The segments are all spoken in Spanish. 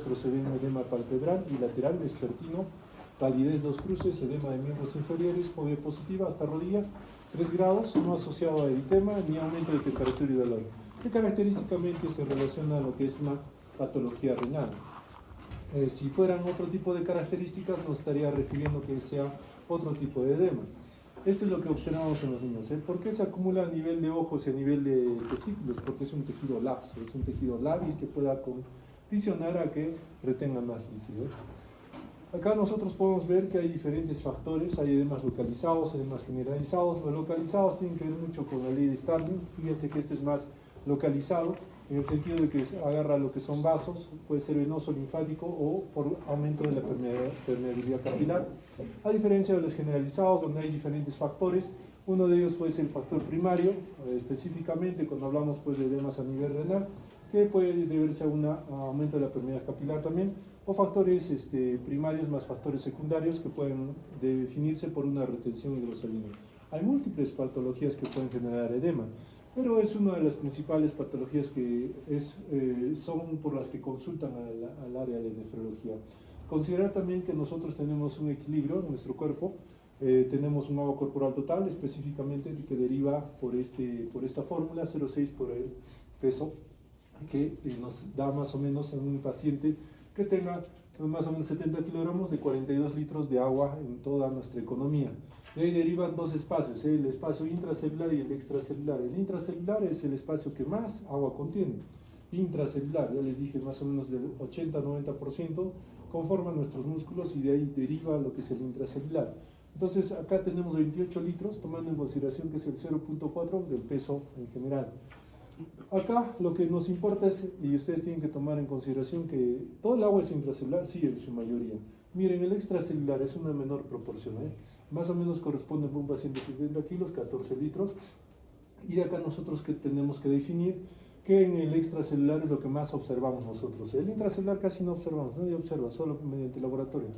rostro se ve un edema palpebral y lateral vespertino, palidez 2 cruces, edema de miembros inferiores, fobia positiva hasta rodilla, 3 grados, no asociado a eritema ni aumento de temperatura y dolor, que característicamente se relaciona a lo que es una patología renal. Si fueran otro tipo de características, nos estaría refiriendo que sea otro tipo de edema. Esto es lo que observamos en los niños. ¿Por qué se acumula a nivel de ojos y a nivel de testículos? Porque es un tejido laxo, es un tejido lábil que pueda condicionar a que retenga más líquido. Acá nosotros podemos ver que hay diferentes factores, hay edemas localizados, edemas generalizados. Los localizados tienen que ver mucho con la ley de Starling. Fíjense que esto es más localizado, en el sentido de que agarra lo que son vasos, puede ser venoso, linfático o por aumento de la permeabilidad capilar. A diferencia de los generalizados, donde hay diferentes factores, uno de ellos puede ser el factor primario, específicamente cuando hablamos pues, de edemas a nivel renal, que puede deberse a un aumento de la permeabilidad capilar también, o factores primarios más factores secundarios que pueden definirse por una retención hidrosalina. Hay múltiples patologías que pueden generar edema, pero es una de las principales patologías que son por las que consultan al área de nefrología. Considerar también que nosotros tenemos un equilibrio en nuestro cuerpo, tenemos un agua corporal total, específicamente que deriva por esta fórmula 0,6 por el peso, que nos da más o menos en un paciente que tenga más o menos 70 kilogramos de 42 litros de agua en toda nuestra economía. De ahí derivan dos espacios, el espacio intracelular y el extracelular. El intracelular es el espacio que más agua contiene. Intracelular, ya les dije, más o menos del 80-90% conforman nuestros músculos y de ahí deriva lo que es el intracelular. Entonces acá tenemos 28 litros, tomando en consideración que es el 0,4 del peso en general. Acá lo que nos importa es, y ustedes tienen que tomar en consideración que todo el agua es intracelular, sí, en su mayoría. Miren, el extracelular es una menor proporción, más o menos corresponde a un paciente de 70 kilos, 14 litros. Y de acá nosotros que tenemos que definir que en el extracelular es lo que más observamos nosotros. El intracelular casi no observamos, nadie observa, solo mediante laboratorio.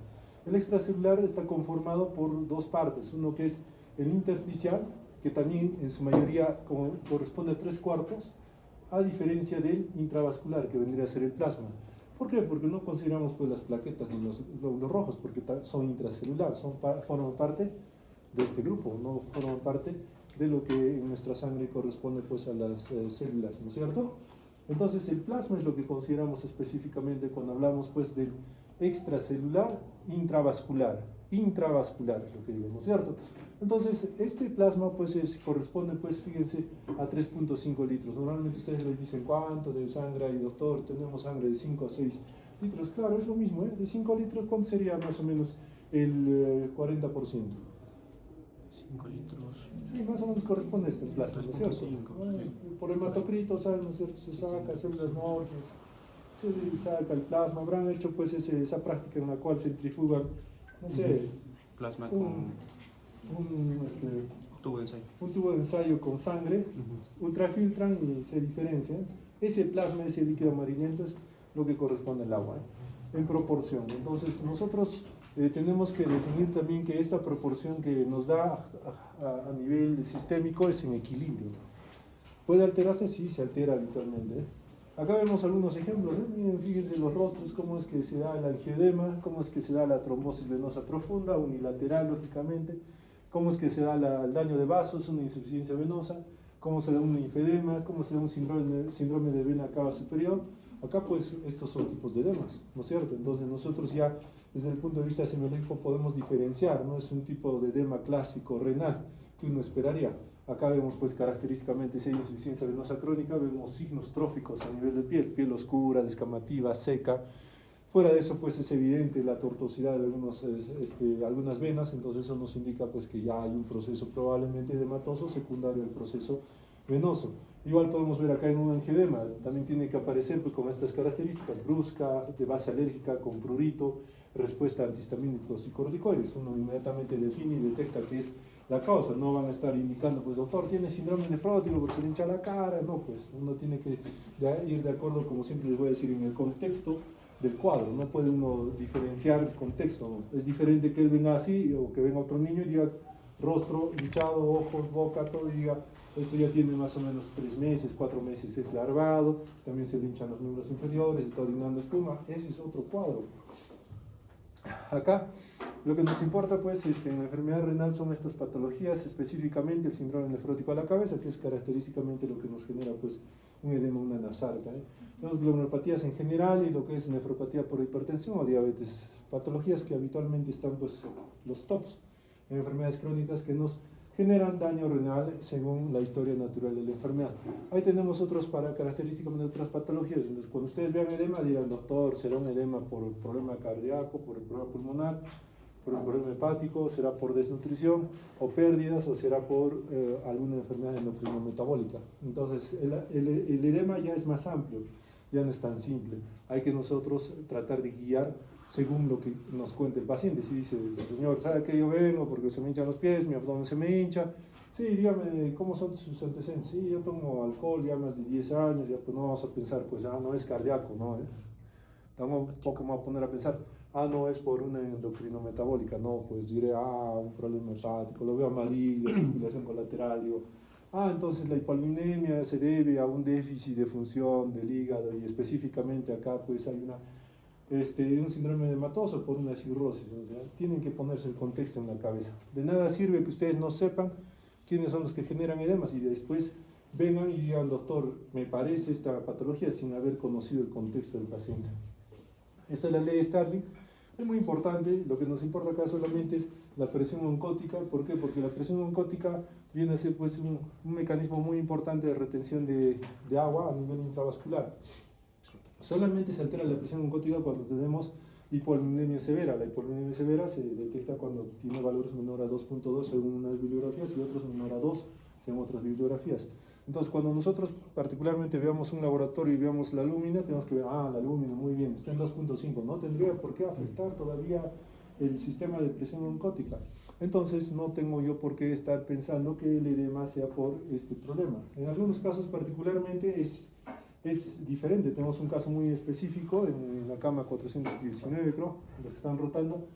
El extracelular está conformado por dos partes, uno que es el intersticial, que también en su mayoría corresponde a 3/4, a diferencia del intravascular, que vendría a ser el plasma. ¿Por qué? Porque no consideramos pues, las plaquetas ni los glóbulos rojos, porque son intracelular, forman parte de este grupo, no forman parte de lo que en nuestra sangre corresponde pues, a las células, ¿no es cierto? Entonces el plasma es lo que consideramos específicamente cuando hablamos pues, del extracelular intravascular. Intravascular es lo que digo, ¿no es cierto? Entonces, este plasma pues corresponde, pues, fíjense, a 3,5 litros. Normalmente ustedes les dicen, ¿cuánto de sangre hay, doctor? Tenemos sangre de 5 a 6 litros. Claro, es lo mismo, De 5 litros, ¿cuánto sería más o menos el 40%? 5 litros. Sí, más o menos corresponde a este plasma, ¿no es cierto? Por hematocrito, ¿saben? ¿No es cierto? Se saca células mortas, se saca el plasma. Habrán hecho pues esa práctica en la cual centrifugan, no sé, plasma con tubo de ensayo. Un tubo de ensayo con sangre, ultrafiltran y se diferencian. Ese plasma, ese líquido amarillento es lo que corresponde al agua, en proporción. Entonces nosotros tenemos que definir también que esta proporción que nos da a nivel sistémico es en equilibrio. ¿Puede alterarse? Sí, se altera habitualmente. Acá vemos algunos ejemplos, miren, fíjense los rostros, cómo es que se da el angioedema, cómo es que se da la trombosis venosa profunda, unilateral lógicamente, cómo es que se da el daño de vasos, una insuficiencia venosa, cómo se da un linfedema, cómo se da un síndrome de vena cava superior. Acá pues estos son tipos de edemas, ¿no es cierto? Entonces nosotros ya desde el punto de vista semiológico podemos diferenciar, no es un tipo de edema clásico renal que uno esperaría. Acá vemos pues característicamente si hay insuficiencia venosa crónica, vemos signos tróficos a nivel de piel oscura, descamativa, seca. Fuera de eso pues es evidente la tortuosidad de algunas venas, entonces eso nos indica pues que ya hay un proceso probablemente edematoso secundario al proceso venoso. Igual podemos ver acá en un angioedema, también tiene que aparecer pues, con estas características, brusca, de base alérgica, con prurito, respuesta a antihistamínicos y corticoides. Uno inmediatamente define y detecta que es la causa, no van a estar indicando, pues doctor, tiene síndrome nefrótico porque se le hincha la cara, no, pues uno tiene que ir de acuerdo, como siempre les voy a decir, en el contexto del cuadro, no puede uno diferenciar el contexto, ¿no? Es diferente que él venga así o que venga otro niño y diga rostro hinchado, ojos, boca, todo y diga Esto ya tiene más o menos 3 meses, 4 meses, es larvado, también se le hinchan los miembros inferiores, está orinando espuma, ese es otro cuadro. Acá lo que nos importa pues en la enfermedad renal son estas patologías, específicamente el síndrome nefrótico a la cabeza, que es característicamente lo que nos genera pues un edema, una nasarca. Tenemos glomerulopatías en general y lo que es nefropatía por hipertensión o diabetes, patologías que habitualmente están pues los tops en enfermedades crónicas que nos generan daño renal según la historia natural de la enfermedad. Ahí tenemos característicamente otras patologías. Entonces, cuando ustedes vean edema, dirán, doctor, ¿será un edema por el problema cardíaco, por el problema pulmonar, por el problema hepático, será por desnutrición o pérdidas, o será por alguna enfermedad endocrino-metabólica? Entonces, el edema ya es más amplio, ya no es tan simple. Hay que nosotros tratar de guiar según lo que nos cuente el paciente. Si dice, señor, ¿sabe que yo vengo porque se me hinchan los pies, mi abdomen se me hincha? Sí, dígame, ¿cómo son sus antecedentes? Sí, yo tomo alcohol ya más de 10 años, ya pues no vamos a pensar, pues, no es cardíaco, ¿no? Tampoco me voy a poner a pensar, no es por una endocrino-metabólica, no, pues diré, un problema hepático, lo veo amarillo, circulación colateral, digo, entonces la hipolinemia se debe a un déficit de función del hígado y específicamente acá pues hay un síndrome hematoso por una cirrosis. O sea, tienen que ponerse el contexto en la cabeza. De nada sirve que ustedes no sepan quiénes son los que generan edemas y después vengan y digan, doctor, me parece esta patología sin haber conocido el contexto del paciente. Esta es la ley de Starling. Es muy importante, lo que nos importa acá solamente es la presión oncótica. ¿Por qué? Porque la presión oncótica viene a ser pues, un mecanismo muy importante de retención de agua a nivel intravascular. Solamente se altera la presión oncótica cuando tenemos hipolinemia severa. La hipolinemia severa se detecta cuando tiene valores menor a 2.2 según unas bibliografías y otros menor a 2 según otras bibliografías. Entonces, cuando nosotros particularmente veamos un laboratorio y veamos la lúmina, tenemos que ver, la lúmina, muy bien, está en 2.5, no tendría por qué afectar todavía el sistema de presión oncótica. Entonces, no tengo yo por qué estar pensando que el edema sea por este problema. En algunos casos particularmente es diferente. Tenemos un caso muy específico en la cama 419, creo, los que están rotando,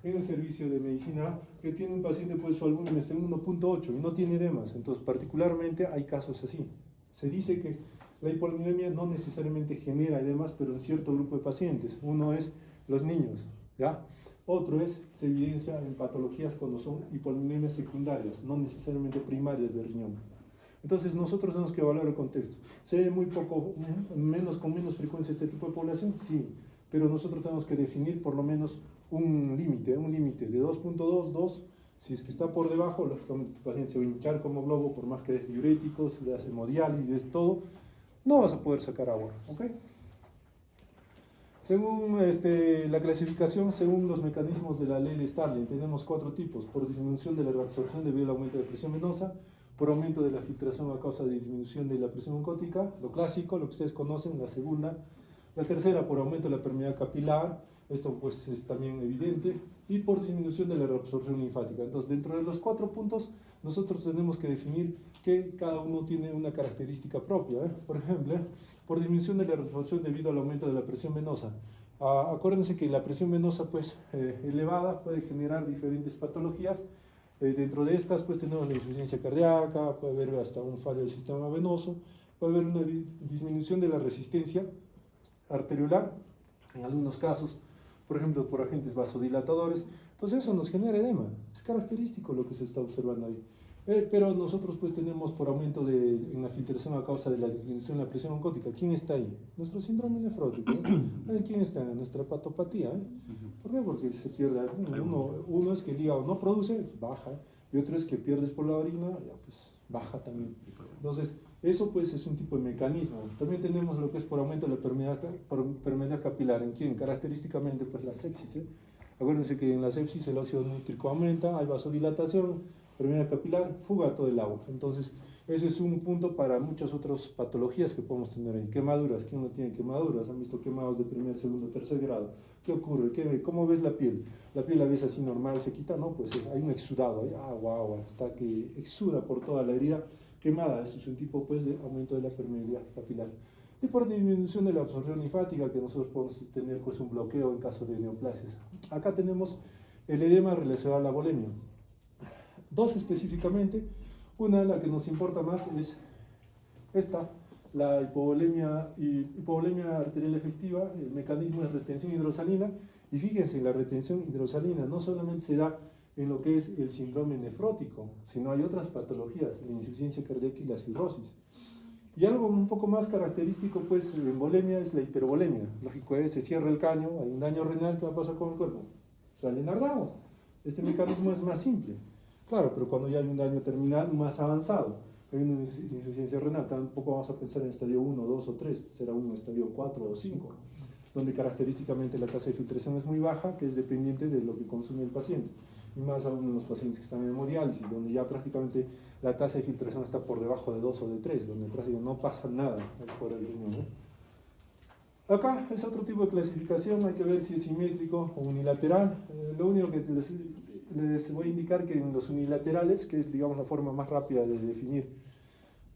en el servicio de medicina, que tiene un paciente, pues su albúmina está en 1.8 y no tiene edemas. Entonces, particularmente hay casos así. Se dice que la hipolinemia no necesariamente genera edemas, pero en cierto grupo de pacientes. Uno es los niños, ¿ya? Otro se evidencia en patologías cuando son hipolinemias secundarias, no necesariamente primarias del riñón. Entonces nosotros tenemos que evaluar el contexto. ¿Se ve muy poco, con menos frecuencia este tipo de población? Sí, pero nosotros tenemos que definir por lo menos un límite de 2.2, 2. Si es que está por debajo, lógicamente el paciente se va a hinchar como globo, por más que des diuréticos, le das hemodiálisis, todo, no vas a poder sacar agua, ¿ok? Según la clasificación, según los mecanismos de la ley de Starling, tenemos 4 tipos: por disminución de la reabsorción debido al aumento de presión venosa, por aumento de la filtración a causa de disminución de la presión oncótica, lo clásico, lo que ustedes conocen, la segunda. La tercera, por aumento de la permeabilidad capilar, esto pues es también evidente, y por disminución de la reabsorción linfática. Entonces, dentro de los 4 puntos, nosotros tenemos que definir que cada uno tiene una característica propia. Por ejemplo, por disminución de la reabsorción debido al aumento de la presión venosa. Acuérdense que la presión venosa pues, elevada puede generar diferentes patologías. Dentro de estas pues tenemos la insuficiencia cardíaca, puede haber hasta un fallo del sistema venoso, puede haber una disminución de la resistencia arteriolar, en algunos casos, por ejemplo, por agentes vasodilatadores. Entonces eso nos genera edema, es característico lo que se está observando ahí. Pero nosotros pues tenemos por aumento en la filtración a causa de la disminución de la presión oncótica. ¿Quién está ahí? Nuestro síndrome nefrótico. ¿Quién está? Nuestra hepatopatía. ¿Por qué? Porque se pierde. Uno es que el hígado no produce, baja, y otro es que pierdes por la orina, ya pues baja también. Entonces, eso pues es un tipo de mecanismo. También tenemos lo que es por aumento de la permeabilidad capilar. ¿En quién? Característicamente pues la sepsis. Acuérdense que en la sepsis el óxido nítrico aumenta, hay vasodilatación, permeabilidad capilar, fuga todo el agua. Entonces, ese es un punto para muchas otras patologías que podemos tener ahí. Quemaduras, ¿quién no tiene quemaduras? ¿Han visto quemados de primer, segundo, tercer grado? ¿Qué ocurre? ¿Cómo ves la piel? ¿La piel la ves así normal, se quita? No, pues hay un exudado, hay agua, hasta que exuda por toda la herida quemada. Eso es un tipo pues, de aumento de la permeabilidad capilar. Y por disminución de la absorción linfática, que nosotros podemos tener pues, un bloqueo en caso de neoplasias. Acá tenemos el edema relacionado a la bulimia. 2 específicamente. Una, la que nos importa más, es esta, la hipovolemia arterial efectiva. El mecanismo es retención hidrosalina, y fíjense, la retención hidrosalina no solamente se da en lo que es el síndrome nefrótico, sino hay otras patologías, la insuficiencia cardíaca y la cirrosis. Y algo un poco más característico, pues, en volemia es la hipervolemia. Lógico es, se cierra el caño, hay un daño renal, ¿qué va a pasar con el cuerpo? Sale enardado. Este mecanismo es más simple. Claro, pero cuando ya hay un daño terminal más avanzado, hay una insuficiencia renal, tampoco vamos a pensar en estadio 1, 2 o 3, será un estadio 4 o 5, donde característicamente la tasa de filtración es muy baja, que es dependiente de lo que consume el paciente. Y más aún en los pacientes que están en hemodiálisis, donde ya prácticamente la tasa de filtración está por debajo de 2 o de 3, donde prácticamente no pasa nada por el riñón, ¿no? Acá es otro tipo de clasificación, hay que ver si es simétrico o unilateral. Lo único que les voy a indicar que en los unilaterales, que es, digamos, la forma más rápida de definir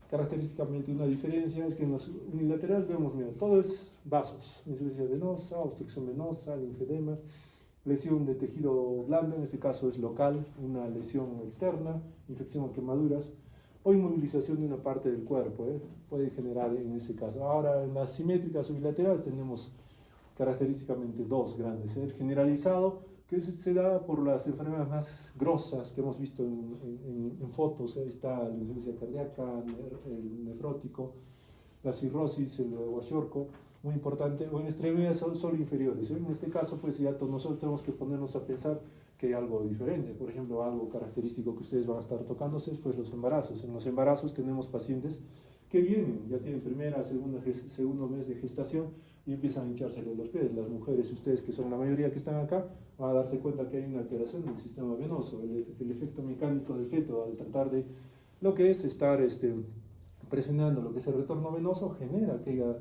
característicamente una diferencia, es que en los unilaterales vemos, mira, todo es vasos, insuficiencia venosa, obstrucción venosa, linfedema, lesión de tejido blando, en este caso es local, una lesión externa, infección o quemaduras, o inmovilización de una parte del cuerpo, puede generar en ese caso. Ahora, en las simétricas unilaterales tenemos característicamente dos grandes, el generalizado, que se da por las enfermedades más grosas que hemos visto en fotos. Ahí está la insuficiencia cardíaca, el nefrótico, la cirrosis, el guasciorco, muy importante, o en extremidades solo inferiores. En este caso, pues ya nosotros tenemos que ponernos a pensar que hay algo diferente. Por ejemplo, algo característico que ustedes van a estar tocándose es pues los embarazos. En los embarazos tenemos pacientes que vienen, ya tienen primera, segundo mes de gestación y empiezan a hinchársele los pies. Las mujeres, ustedes que son la mayoría que están acá, van a darse cuenta que hay una alteración del sistema venoso, el efecto mecánico del feto al tratar de lo que es estar presionando lo que es el retorno venoso, genera que haya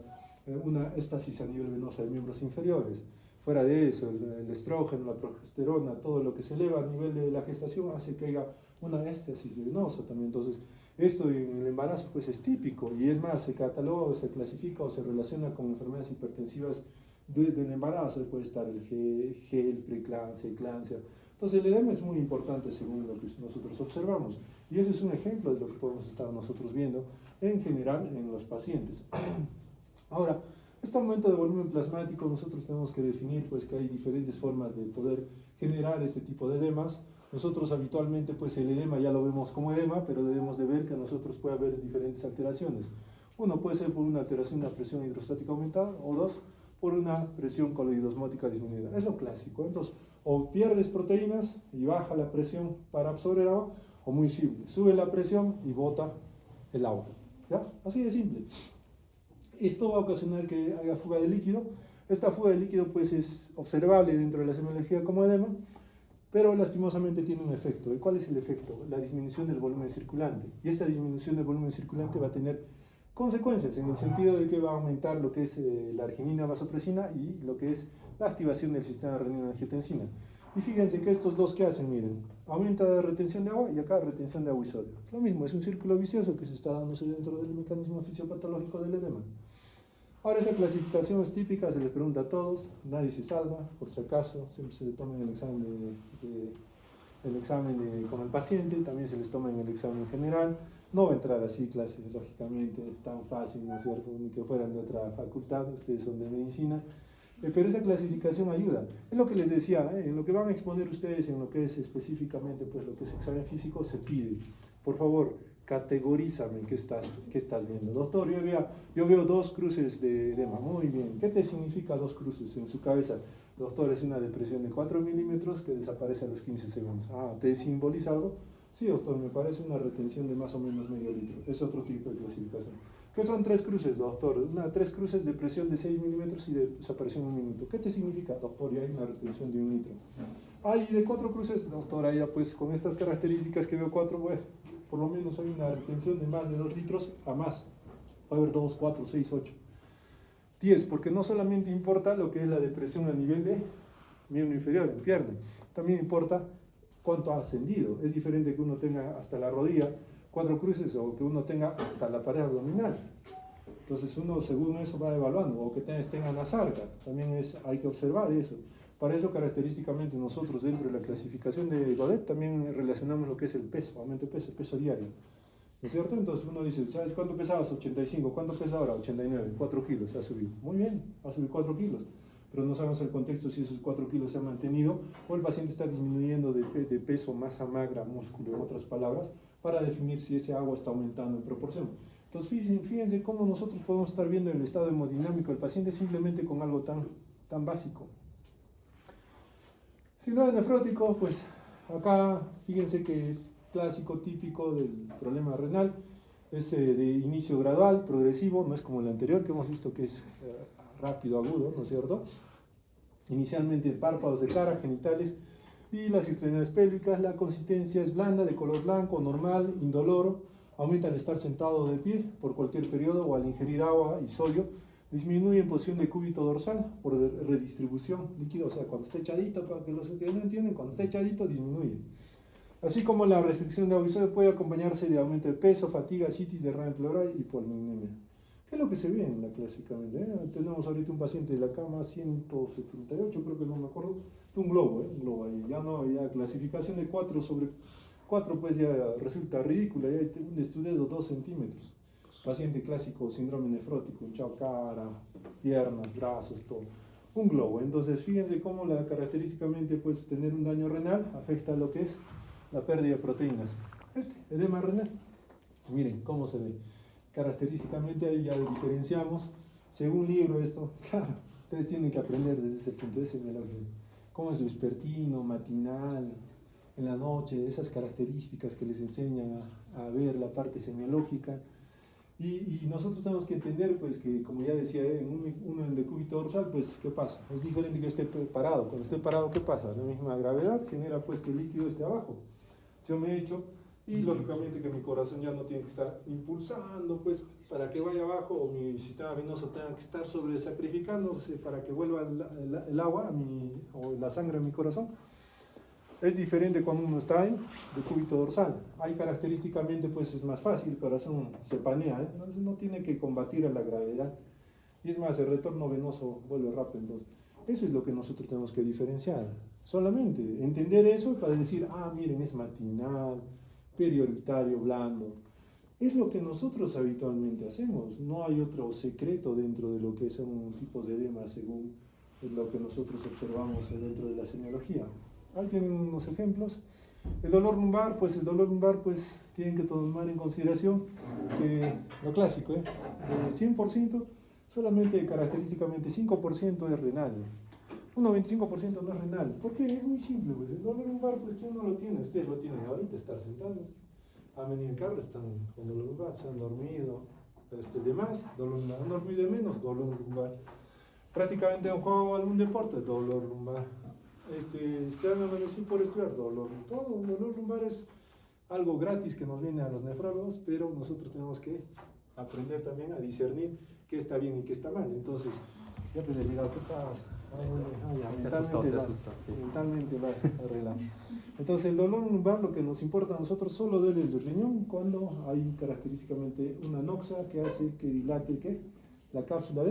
una éstasis a nivel venoso de miembros inferiores. Fuera de eso, el estrógeno, la progesterona, todo lo que se eleva a nivel de la gestación hace que haya una éstasis venosa también. Entonces, esto en el embarazo pues es típico, y es más, se cataloga o se clasifica o se relaciona con enfermedades hipertensivas del embarazo. Puede estar el GEL, preeclampsia, eclampsia. Entonces el edema es muy importante según lo que nosotros observamos, y eso es un ejemplo de lo que podemos estar nosotros viendo en general en los pacientes. Ahora, este aumento de volumen plasmático, nosotros tenemos que definir pues que hay diferentes formas de poder generar este tipo de edemas. Nosotros habitualmente pues el edema ya lo vemos como edema, pero debemos de ver que a nosotros puede haber diferentes alteraciones. Uno puede ser por una alteración de la presión hidrostática aumentada, o dos, por una presión coloidosmótica disminuida. Es lo clásico. Entonces, o pierdes proteínas y baja la presión para absorber agua, o muy simple, sube la presión y bota el agua. ¿Ya? Así de simple. Esto va a ocasionar que haya fuga de líquido. Esta fuga de líquido pues es observable dentro de la semiología como edema, pero lastimosamente tiene un efecto. ¿Y cuál es el efecto? La disminución del volumen circulante. Y esta disminución del volumen circulante va a tener consecuencias en el sentido de que va a aumentar lo que es la arginina vasopresina y lo que es la activación del sistema renina-angiotensina. Y fíjense que estos dos, ¿qué hacen? Miren, aumenta la retención de agua y acá retención de agua y sodio. Es lo mismo, es un círculo vicioso que se está dándose dentro del mecanismo fisiopatológico del edema. Ahora, esa clasificación es típica, se les pregunta a todos, nadie se salva, por si acaso, siempre se le toma en el examen con el paciente, también se les toma en el examen general. No va a entrar así clases, lógicamente, tan fácil, ¿no es cierto?, ni que fueran de otra facultad, ustedes son de medicina, pero esa clasificación ayuda. Es lo que les decía, en lo que van a exponer ustedes, en lo que es específicamente, pues lo que es examen físico, se pide, por favor, categorízame qué estás viendo. Doctor, yo veo dos cruces de edema. Muy bien. ¿Qué te significa dos cruces en su cabeza? Doctor, es una depresión de 4 milímetros que desaparece a los 15 segundos. Ah, ¿te simboliza algo? Sí, doctor, me parece una retención de más o menos medio litro. Es otro tipo de clasificación. ¿Qué son 3 cruces, doctor? 3 cruces de presión de 6 milímetros y de desaparición en 1 minuto. ¿Qué te significa, doctor? Ya hay una retención de 1 litro. Ah, y de 4 cruces, doctor, ahí pues con estas características que veo 4, pues, por lo menos hay una retención de más de 2 litros a más. Va a haber 2, 4, 6, 8, 10, porque no solamente importa lo que es la depresión a nivel de miembro inferior, en pierna, también importa cuánto ha ascendido. Es diferente que uno tenga hasta la rodilla 4 cruces o que uno tenga hasta la pared abdominal. Entonces uno según eso va evaluando, o que tenga la sarga, también hay que observar eso. Para eso característicamente nosotros dentro de la clasificación de Godet también relacionamos lo que es el peso, aumento de peso, peso diario. ¿no es cierto? Entonces uno dice, ¿sabes cuánto pesabas? 85, ¿cuánto pesa ahora? 89, 4 kilos ha subido. Muy bien, ha subido 4 kilos. Pero no sabemos el contexto si esos 4 kilos se han mantenido o el paciente está disminuyendo de peso, masa magra, músculo, en otras palabras, para definir si ese agua está aumentando en proporción. Entonces fíjense cómo nosotros podemos estar viendo el estado hemodinámico del paciente simplemente con algo tan básico. Síndrome nefrótico, pues acá fíjense que es clásico, típico del problema renal, es de inicio gradual, progresivo, no es como el anterior que hemos visto que es rápido, agudo, ¿no es cierto? Inicialmente párpados de cara, genitales y las extremidades pélvicas, la consistencia es blanda, de color blanco, normal, indoloro, aumenta al estar sentado de pie por cualquier periodo o al ingerir agua y sodio, disminuye en posición de cúbito dorsal por redistribución líquido, o sea, cuando está echadito, para que los que no entienden, cuando está echadito disminuye. Así como la restricción de agua y sodio puede acompañarse de aumento de peso, fatiga, citis, derrame pleural y polinemia. ¿Qué es lo que se ve en la clásicamente? Tenemos ahorita un paciente de la cama 178, creo que no me acuerdo, un globo ahí, ya clasificación de 4 sobre 4 pues ya resulta ridícula, ya hay un estudio de 2 centímetros. Paciente clásico, síndrome nefrótico, hinchado cara, piernas, brazos, todo. Un globo. Entonces, fíjense cómo característicamente pues, tener un daño renal afecta lo que es la pérdida de proteínas. Edema renal. Miren cómo se ve. Característicamente ahí ya diferenciamos. Según libro esto, claro, ustedes tienen que aprender desde ese punto de semiología. Cómo es vespertino, matinal, en la noche, esas características que les enseñan a ver la parte semiológica. Y nosotros tenemos que entender, pues, que como ya decía, uno en decúbito dorsal, pues, ¿qué pasa? Es diferente que esté parado. Cuando esté parado, ¿qué pasa? La misma gravedad genera, pues, que el líquido esté abajo. Yo me he hecho, y lógicamente que mi corazón ya no tiene que estar impulsando, pues, para que vaya abajo, o mi sistema venoso tenga que estar sobresacrificándose para que vuelva el agua o la sangre a mi corazón. Es diferente cuando uno está en decúbito dorsal. Ahí característicamente pues es más fácil, el corazón se panea, entonces no tiene que combatir a la gravedad. Y es más, el retorno venoso vuelve rápido. Entonces, eso es lo que nosotros tenemos que diferenciar. Solamente entender eso para decir, miren, es matinal, perioritario, blando. Es lo que nosotros habitualmente hacemos. No hay otro secreto dentro de lo que son tipos de edema según lo que nosotros observamos dentro de la semiología. Ahí tienen unos ejemplos. El dolor lumbar, pues tienen que tomar en consideración que lo clásico, de 100%, solamente característicamente 5% es renal. Un 95% no es renal. ¿Por qué? Es muy simple, pues. El dolor lumbar, pues ¿quién no lo tiene? Ustedes lo tienen ahorita, estar sentados. Han venido en carro, están con dolor lumbar, se han dormido, de más, dolor lumbar, han dormido de menos, dolor lumbar. Prácticamente han jugado algún deporte, dolor lumbar. Se han amanecido por estudiar dolor. Todo dolor lumbar es algo gratis que nos viene a los nefrólogos, pero nosotros tenemos que aprender también a discernir qué está bien y qué está mal. Entonces, ya pues el hígado, ¿qué pasa? Mentalmente vas a arreglar. Entonces, el dolor lumbar, lo que nos importa a nosotros, solo duele el riñón cuando hay característicamente una noxa que hace que dilate la cápsula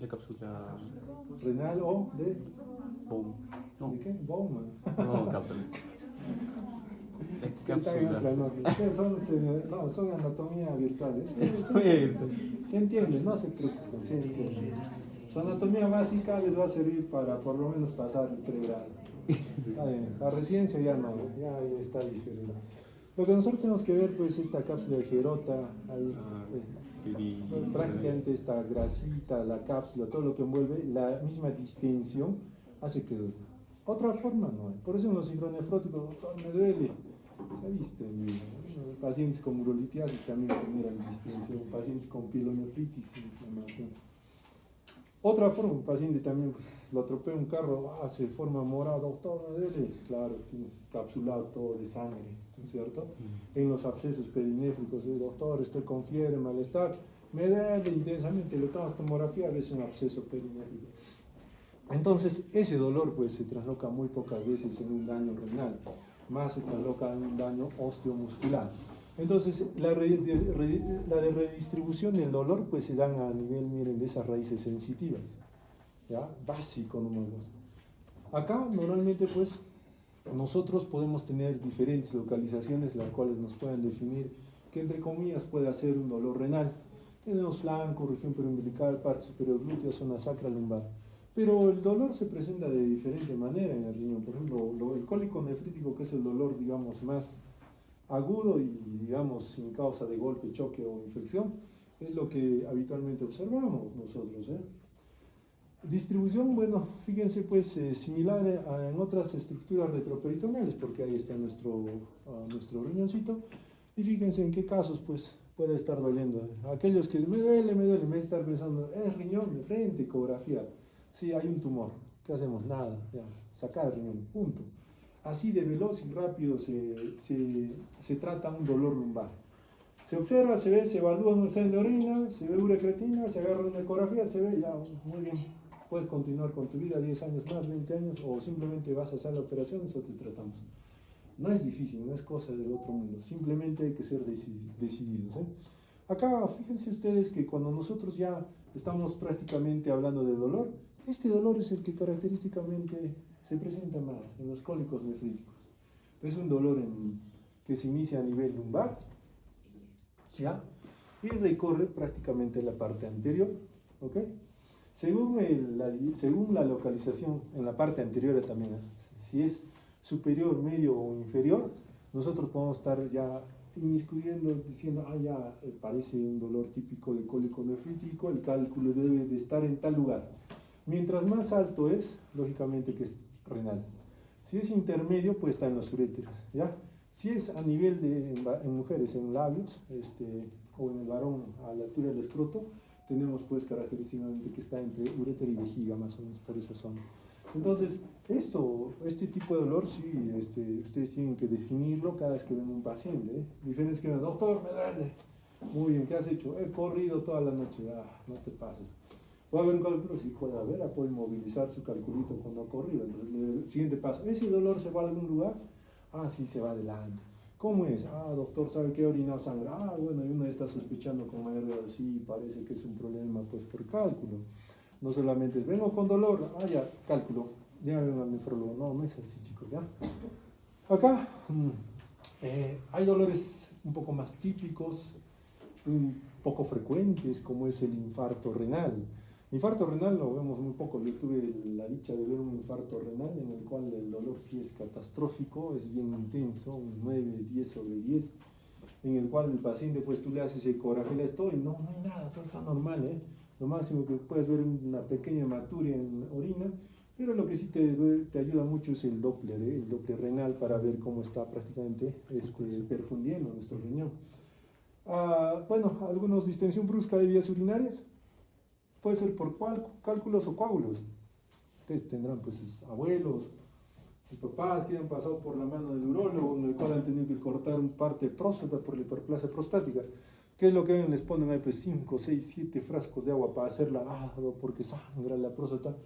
la cápsula renal o de Bowman. No. ¿De qué? Bowman. No, cápsula. Son anatomía virtuales. Se entiende, no se preocupen, se entiende. Su anatomía básica les va a servir para por lo menos pasar el pregrado. La residencia ya no, ya está diferente. Lo que nosotros tenemos que ver, pues, esta cápsula de Gerota, prácticamente esta grasita, la cápsula, todo lo que envuelve, la misma distensión hace que duele. Otra forma no hay. Por eso en los hidronefróticos, doctor, me duele. ¿Sabiste? Pacientes con urolitiasis también generan distensión, pacientes con pielonefritis, inflamación. Otra forma, un paciente también lo atropella un carro, se forma morado, doctor, me duele. Claro, tiene capsulado todo de sangre, ¿no es cierto? En los abscesos perinéfricos, doctor, estoy con fiebre, malestar, me duele intensamente, le tomas tomografía, ves un absceso perinéfrico. Entonces, ese dolor pues se trasloca muy pocas veces en un daño renal, más se trasloca en un daño osteomuscular. Entonces, la de redistribución del dolor pues se dan a nivel, miren, de esas raíces sensitivas, ¿ya? Básico nomás. Acá normalmente pues nosotros podemos tener diferentes localizaciones las cuales nos puedan definir que entre comillas puede ser un dolor renal. Tenemos flanco, región periumbilical, parte superior glútea, zona sacra, lumbar. Pero el dolor se presenta de diferente manera en el riñón. Por ejemplo, el cólico nefrítico, que es el dolor, digamos, más agudo y, digamos, sin causa de golpe, choque o infección, es lo que habitualmente observamos nosotros, ¿eh? Distribución, bueno, fíjense pues similar en otras estructuras retroperitoneales, porque ahí está nuestro riñoncito, y fíjense en qué casos pues puede estar doliendo. Aquellos que me duele, en vez de estar pensando, es riñón de frente, ecografía, sí, hay un tumor, ¿qué hacemos? Nada, ya, sacar el riñón, punto. Así de veloz y rápido se trata un dolor lumbar. Se observa, se ve, se evalúa un examen de orina, se ve urecreatina, se agarra una ecografía, se ve, ya, muy bien. Puedes continuar con tu vida 10 años más, 20 años, o simplemente vas a hacer la operación y eso te tratamos. No es difícil, no es cosa del otro mundo, simplemente hay que ser decididos, ¿eh? Acá, fíjense ustedes que cuando nosotros ya estamos prácticamente hablando de dolor, este dolor es el que característicamente se presenta más en los cólicos nefríticos. Es un dolor que se inicia a nivel lumbar, ¿ya? Y recorre prácticamente la parte anterior, ¿ok? Según la localización en la parte anterior también, si es superior, medio o inferior, nosotros podemos estar ya inmiscuyendo, diciendo, ya parece un dolor típico de cólico nefrítico, el cálculo debe de estar en tal lugar. Mientras más alto es, lógicamente que es renal. Si es intermedio, puede estar en los uréteros, ¿ya? Si es a nivel en mujeres, en labios, o en el varón a la altura del escroto, tenemos pues característicamente que está entre urétero y vejiga, más o menos por esa zona. Entonces, este tipo de dolor, sí, ustedes tienen que definirlo cada vez que ven un paciente, ¿eh? Diferentes que ven, doctor, me duele. Muy bien, ¿qué has hecho? He corrido toda la noche. No te pases. ¿Puede haber un cálculo? Sí, puede haber, puede movilizar su calculito cuando ha corrido. Entonces, el siguiente paso, ¿ese dolor se va a algún lugar? Sí, se va adelante. ¿Cómo es? Doctor, ¿sabe qué? Orinado sangre. Bueno, y uno está sospechando con mayor grado, sí, parece que es un problema, pues, por cálculo. No solamente es, vengo con dolor, ya, cálculo, llévame al nefrólogo. No es así, chicos, ¿ya? Acá hay dolores un poco más típicos, un poco frecuentes, como es el infarto renal. Infarto renal lo vemos muy poco. Yo tuve la dicha de ver un infarto renal en el cual el dolor sí es catastrófico, es bien intenso, un 9/10/10, en el cual el paciente, pues tú le haces ecografía y no hay nada, todo está normal, ¿eh? Lo máximo que puedes ver una pequeña hematuria en orina, pero lo que sí te ayuda mucho es el Doppler renal, para ver cómo está prácticamente perfundiendo nuestro riñón. Bueno, algunos distensión brusca de vías urinarias, puede ser por cálculos o coágulos. Ustedes tendrán pues sus abuelos, sus papás que han pasado por la mano del urólogo, en el cual han tenido que cortar un parte de próstata por la hiperplasia prostática. ¿Qué es lo que les ponen ahí? Pues 5, 6, 7 frascos de agua para hacer lavado porque sangra la próstata.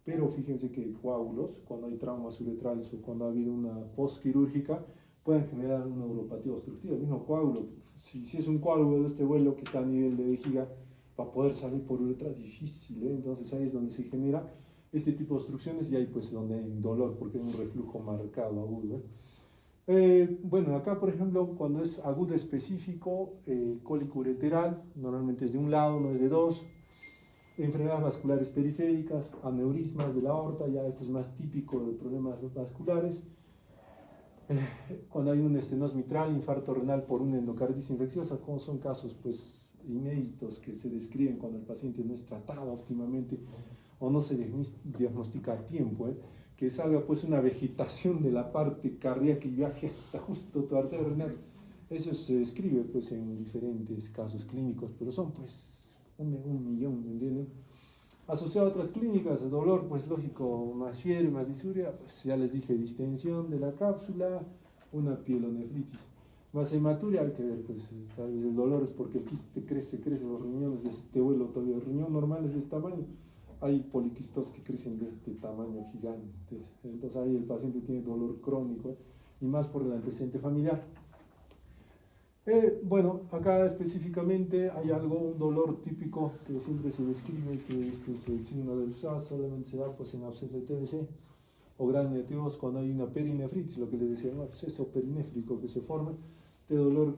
Pero fíjense que coágulos, cuando hay traumas uretrales o cuando ha habido una postquirúrgica, pueden generar una neuropatía obstructiva. El mismo coágulo, si es un coágulo de este vuelo que está a nivel de vejiga, para poder salir por uretra es difícil, ¿eh? Entonces ahí es donde se genera este tipo de obstrucciones y ahí pues donde hay dolor, porque hay un reflujo marcado, agudo, ¿eh? Bueno, acá por ejemplo, cuando es agudo específico, cólico ureteral, normalmente es de un lado, no es de dos. Enfermedades vasculares periféricas, aneurismas de la aorta, ya esto es más típico de problemas vasculares. Cuando hay un estenosis mitral, infarto renal por una endocarditis infecciosa, como son casos pues inéditos que se describen cuando el paciente no es tratado óptimamente o no se diagnostica a tiempo, que salga pues una vegetación de la parte cardíaca y viaje hasta justo tu arteria renal. Eso se describe pues en diferentes casos clínicos, pero son pues un millón, ¿me entienden? Asociado a otras clínicas, dolor, pues lógico, más fiebre, más disuria, pues ya les dije, distensión de la cápsula, una pielonefritis. Más hematuria, hay que ver, pues tal vez el dolor es porque el quiste crece los riñones de este vuelo todavía. El riñón normal es de este tamaño, hay poliquistos que crecen de este tamaño gigantes. Entonces ahí el paciente tiene dolor crónico, y más por el antecedente familiar. Bueno, acá específicamente hay un dolor típico que siempre se describe, que este es el signo del psoas, solamente se da pues en absceso de TBC. o gram negativos cuando hay una perinefritis, lo que les decía, un absceso perinéfrico que se forma, de dolor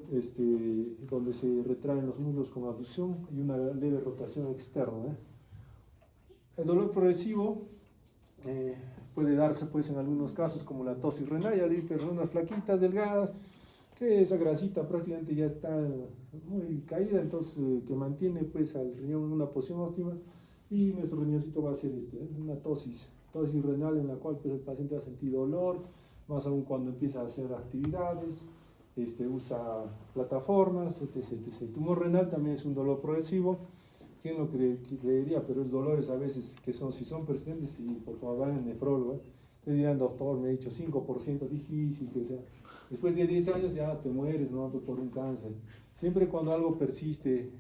donde se retraen los muslos con abducción y una leve rotación externa. El dolor progresivo puede darse pues en algunos casos como la tosis renal, hay personas flaquitas, delgadas, que esa grasita prácticamente ya está muy caída, entonces que mantiene pues al riñón en una posición óptima, y nuestro riñoncito va a hacer una tosis renal en la cual pues, el paciente va a sentir dolor, más aún cuando empieza a hacer actividades, usa plataformas, etc, etc. El tumor renal también es un dolor progresivo. ¿Quién lo creería? Pero es dolores a veces que si son persistentes, y por favor vayan al nefrólogo. Ustedes dirán, doctor, me ha dicho 5% difícil, que sea. Después de 10 años ya te mueres, ¿no? Por un cáncer. Siempre cuando algo persiste,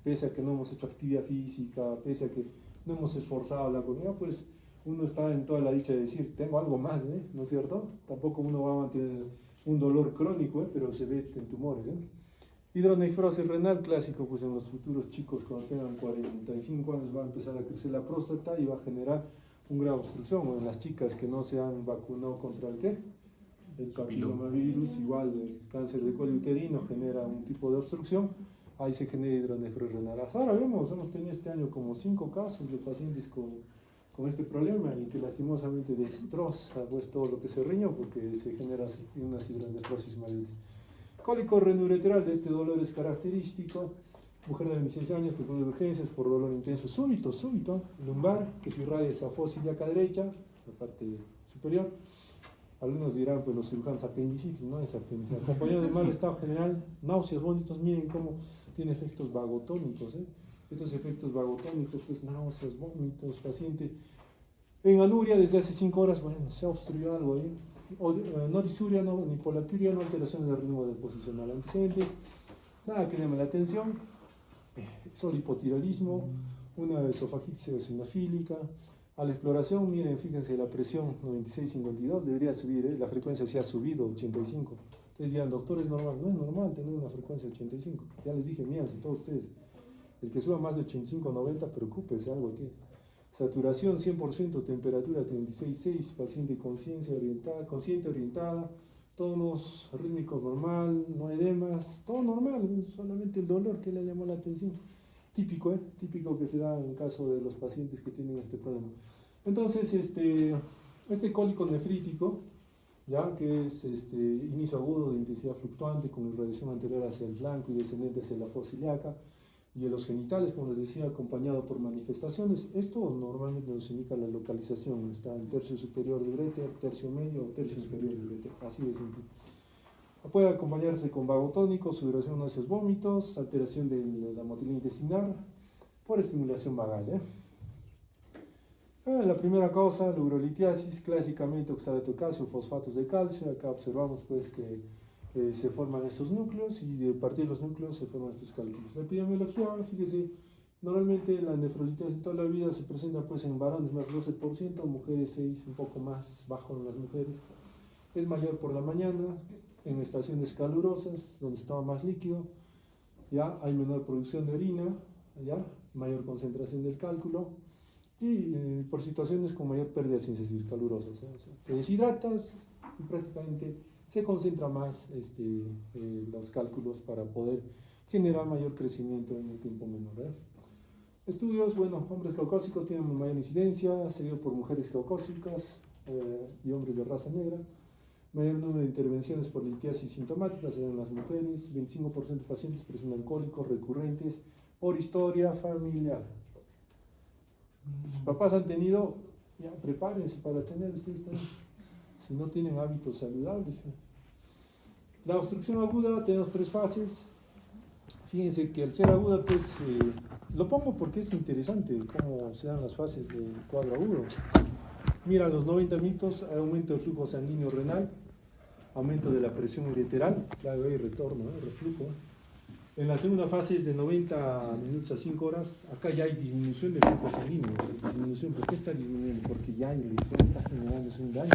pese a que no hemos hecho actividad física, pese a que no hemos esforzado la comida, pues uno está en toda la dicha de decir, tengo algo más, ¿no es cierto? Tampoco uno va a mantener un dolor crónico, pero se ve en tumores, Hidronefrosis renal clásico, pues en los futuros chicos cuando tengan 45 años va a empezar a crecer la próstata y va a generar un grado de obstrucción, o en las chicas que no se han vacunado contra el papilomavirus, igual el cáncer de cuello uterino genera un tipo de obstrucción, ahí se genera hidronefrosis renal. Hasta ahora hemos tenido este año como 5 casos de pacientes con este problema y que lastimosamente destroza pues todo lo que se riñó porque se genera una hidronefrosis mayores. Cólico renoureteral de este dolor es característico. Mujer de 26 años que con urgencias por dolor intenso súbito, lumbar, que se irradia esa fosa ilíaca derecha, la parte superior. Algunos dirán, pues los cirujanos apendicitis, no es apendicitis. Acompañado de mal estado general, náuseas, vómitos, miren cómo tiene efectos vagotónicos, Estos efectos vagotónicos, pues náuseas, vómitos, paciente en anuria desde hace 5 horas, bueno, se ha obstruido algo ahí. No disuria, no, ni polaturia, no alteraciones del ritmo del posicional. Antecedentes, nada que llame la atención, solo hipotiroidismo, una esofagitis eosinofílica. A la exploración, miren, fíjense, la presión 96-52 debería subir, la frecuencia sí ha subido, 85. Ustedes dirán, doctor, es normal. No es normal tener una frecuencia de 85. Ya les dije, mírense todos ustedes. El que suba más de 85-90, preocúpese, algo tiene. Saturación 100%, temperatura 36,6, paciente consciente orientada, tonos rítmicos normal, no edemas, todo normal, solamente el dolor que le llamó la atención. Típico, típico que se da en caso de los pacientes que tienen este problema. Entonces, este cólico nefrítico, ya que es inicio agudo de intensidad fluctuante con irradiación anterior hacia el flanco y descendente hacia la fosa ilíaca, y en los genitales, como les decía, acompañado por manifestaciones. Esto normalmente nos indica la localización, está en tercio superior del uréter, tercio medio o tercio inferior del uréter, así de simple. Puede acompañarse con vagotónicos, sudoración, náuseas, vómitos, alteración de la motilidad intestinal por estimulación vagal. La primera causa, la urolitiasis, clásicamente oxalato de calcio, fosfatos de calcio. Acá observamos pues que se forman estos núcleos y de partir de los núcleos se forman estos cálculos. La epidemiología, fíjese, normalmente la nefrolitiasis en toda la vida se presenta pues en varones más 12%, mujeres 6%, un poco más bajo en las mujeres. Es mayor por la mañana, en estaciones calurosas, donde se toma más líquido, ya hay menor producción de orina, ya mayor concentración del cálculo, y por situaciones con mayor pérdida de sensaciones calurosas. O sea, te deshidratas y prácticamente se concentra más los cálculos para poder generar mayor crecimiento en un tiempo menor. Estudios, bueno, hombres caucásicos tienen mayor incidencia, seguido por mujeres caucásicas y hombres de raza negra. Mayor número de intervenciones por litiasis sintomáticas en las mujeres, 25% de pacientes presentan cólicos recurrentes por historia familiar. Sus papás han tenido, ya prepárense para tener ustedes también, si no tienen hábitos saludables. La obstrucción aguda, tenemos 3 fases. Fíjense que al ser aguda, pues, lo pongo porque es interesante cómo se dan las fases del cuadro agudo. Mira, a los 90 minutos hay aumento del flujo sanguíneo renal, aumento de la presión ureteral, claro, hay retorno, reflujo. En la segunda fase es de 90 minutos a 5 horas, acá ya hay disminución del flujo sanguíneo. Disminución, ¿por qué está disminuyendo? Porque ya hay lesión, está generándose un daño.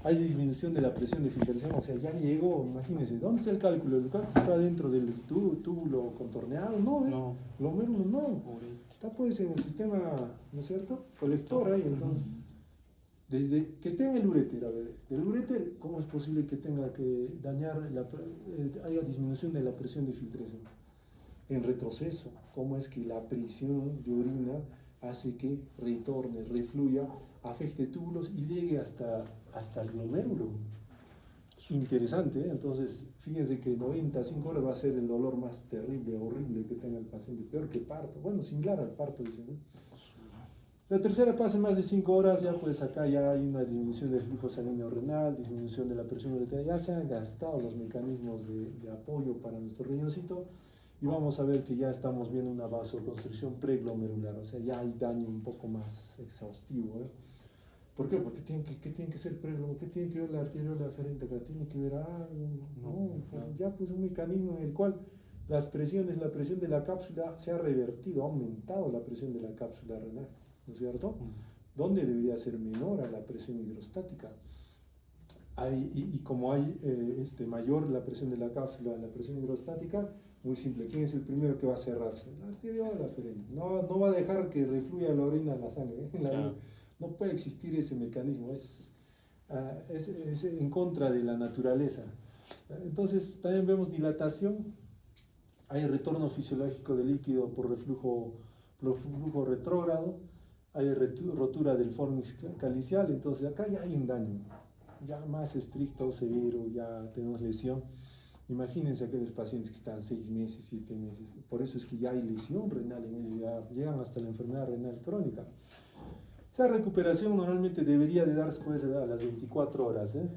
Hay disminución de la presión de filtración, o sea, ya llegó, imagínense, ¿dónde está el cálculo? ¿El cálculo está dentro del túbulo contorneado? No, No. Glomérulo no. Está pues en el sistema, ¿no es cierto? Colector ahí, entonces. Desde que esté en el uréter, a ver, del uréter, ¿cómo es posible que tenga que dañar, haya disminución de la presión de filtración? En retroceso, ¿cómo es que la presión de orina hace que retorne, refluya, afecte túbulos y llegue hasta el glomérulo? Interesante, ¿eh? Entonces, fíjense que 95 horas va a ser el dolor más terrible, horrible que tenga el paciente, peor que parto, bueno, similar al parto, dicen, ¿no? La tercera pasa más de 5 horas, ya pues acá ya hay una disminución del flujo sanguíneo renal, disminución de la presión arterial, ya se han gastado los mecanismos de apoyo para nuestro riñoncito y vamos a ver que ya estamos viendo una vasoconstricción preglomerular, o sea, ya hay daño un poco más exhaustivo, ¿eh? ¿Por qué? Porque ¿qué tiene que ser preglomerular? ¿Qué tiene que ver la arteriola aferente acá? ¿Tiene que ver algo? No, ya pues un mecanismo en el cual la presión de la cápsula se ha revertido, ha aumentado la presión de la cápsula renal, ¿no es cierto? ¿Dónde debería ser menor a la presión hidrostática? Y como hay mayor la presión de la cápsula a la presión hidrostática, muy simple, ¿quién es el primero que va a cerrarse? La arteriola aferente. No va a dejar que refluya la orina a la sangre, ¿eh? No puede existir ese mecanismo, es en contra de la naturaleza. Entonces también vemos dilatación, hay retorno fisiológico del líquido por reflujo retrógrado, hay rotura del fornix calicial, entonces acá ya hay un daño, ya más estricto, severo, ya tenemos lesión. Imagínense aquellos pacientes que están 6 meses, 7 meses, por eso es que ya hay lesión renal en ellos, ya llegan hasta la enfermedad renal crónica. Esa recuperación normalmente debería de darse pues, a las 24 horas, ¿eh?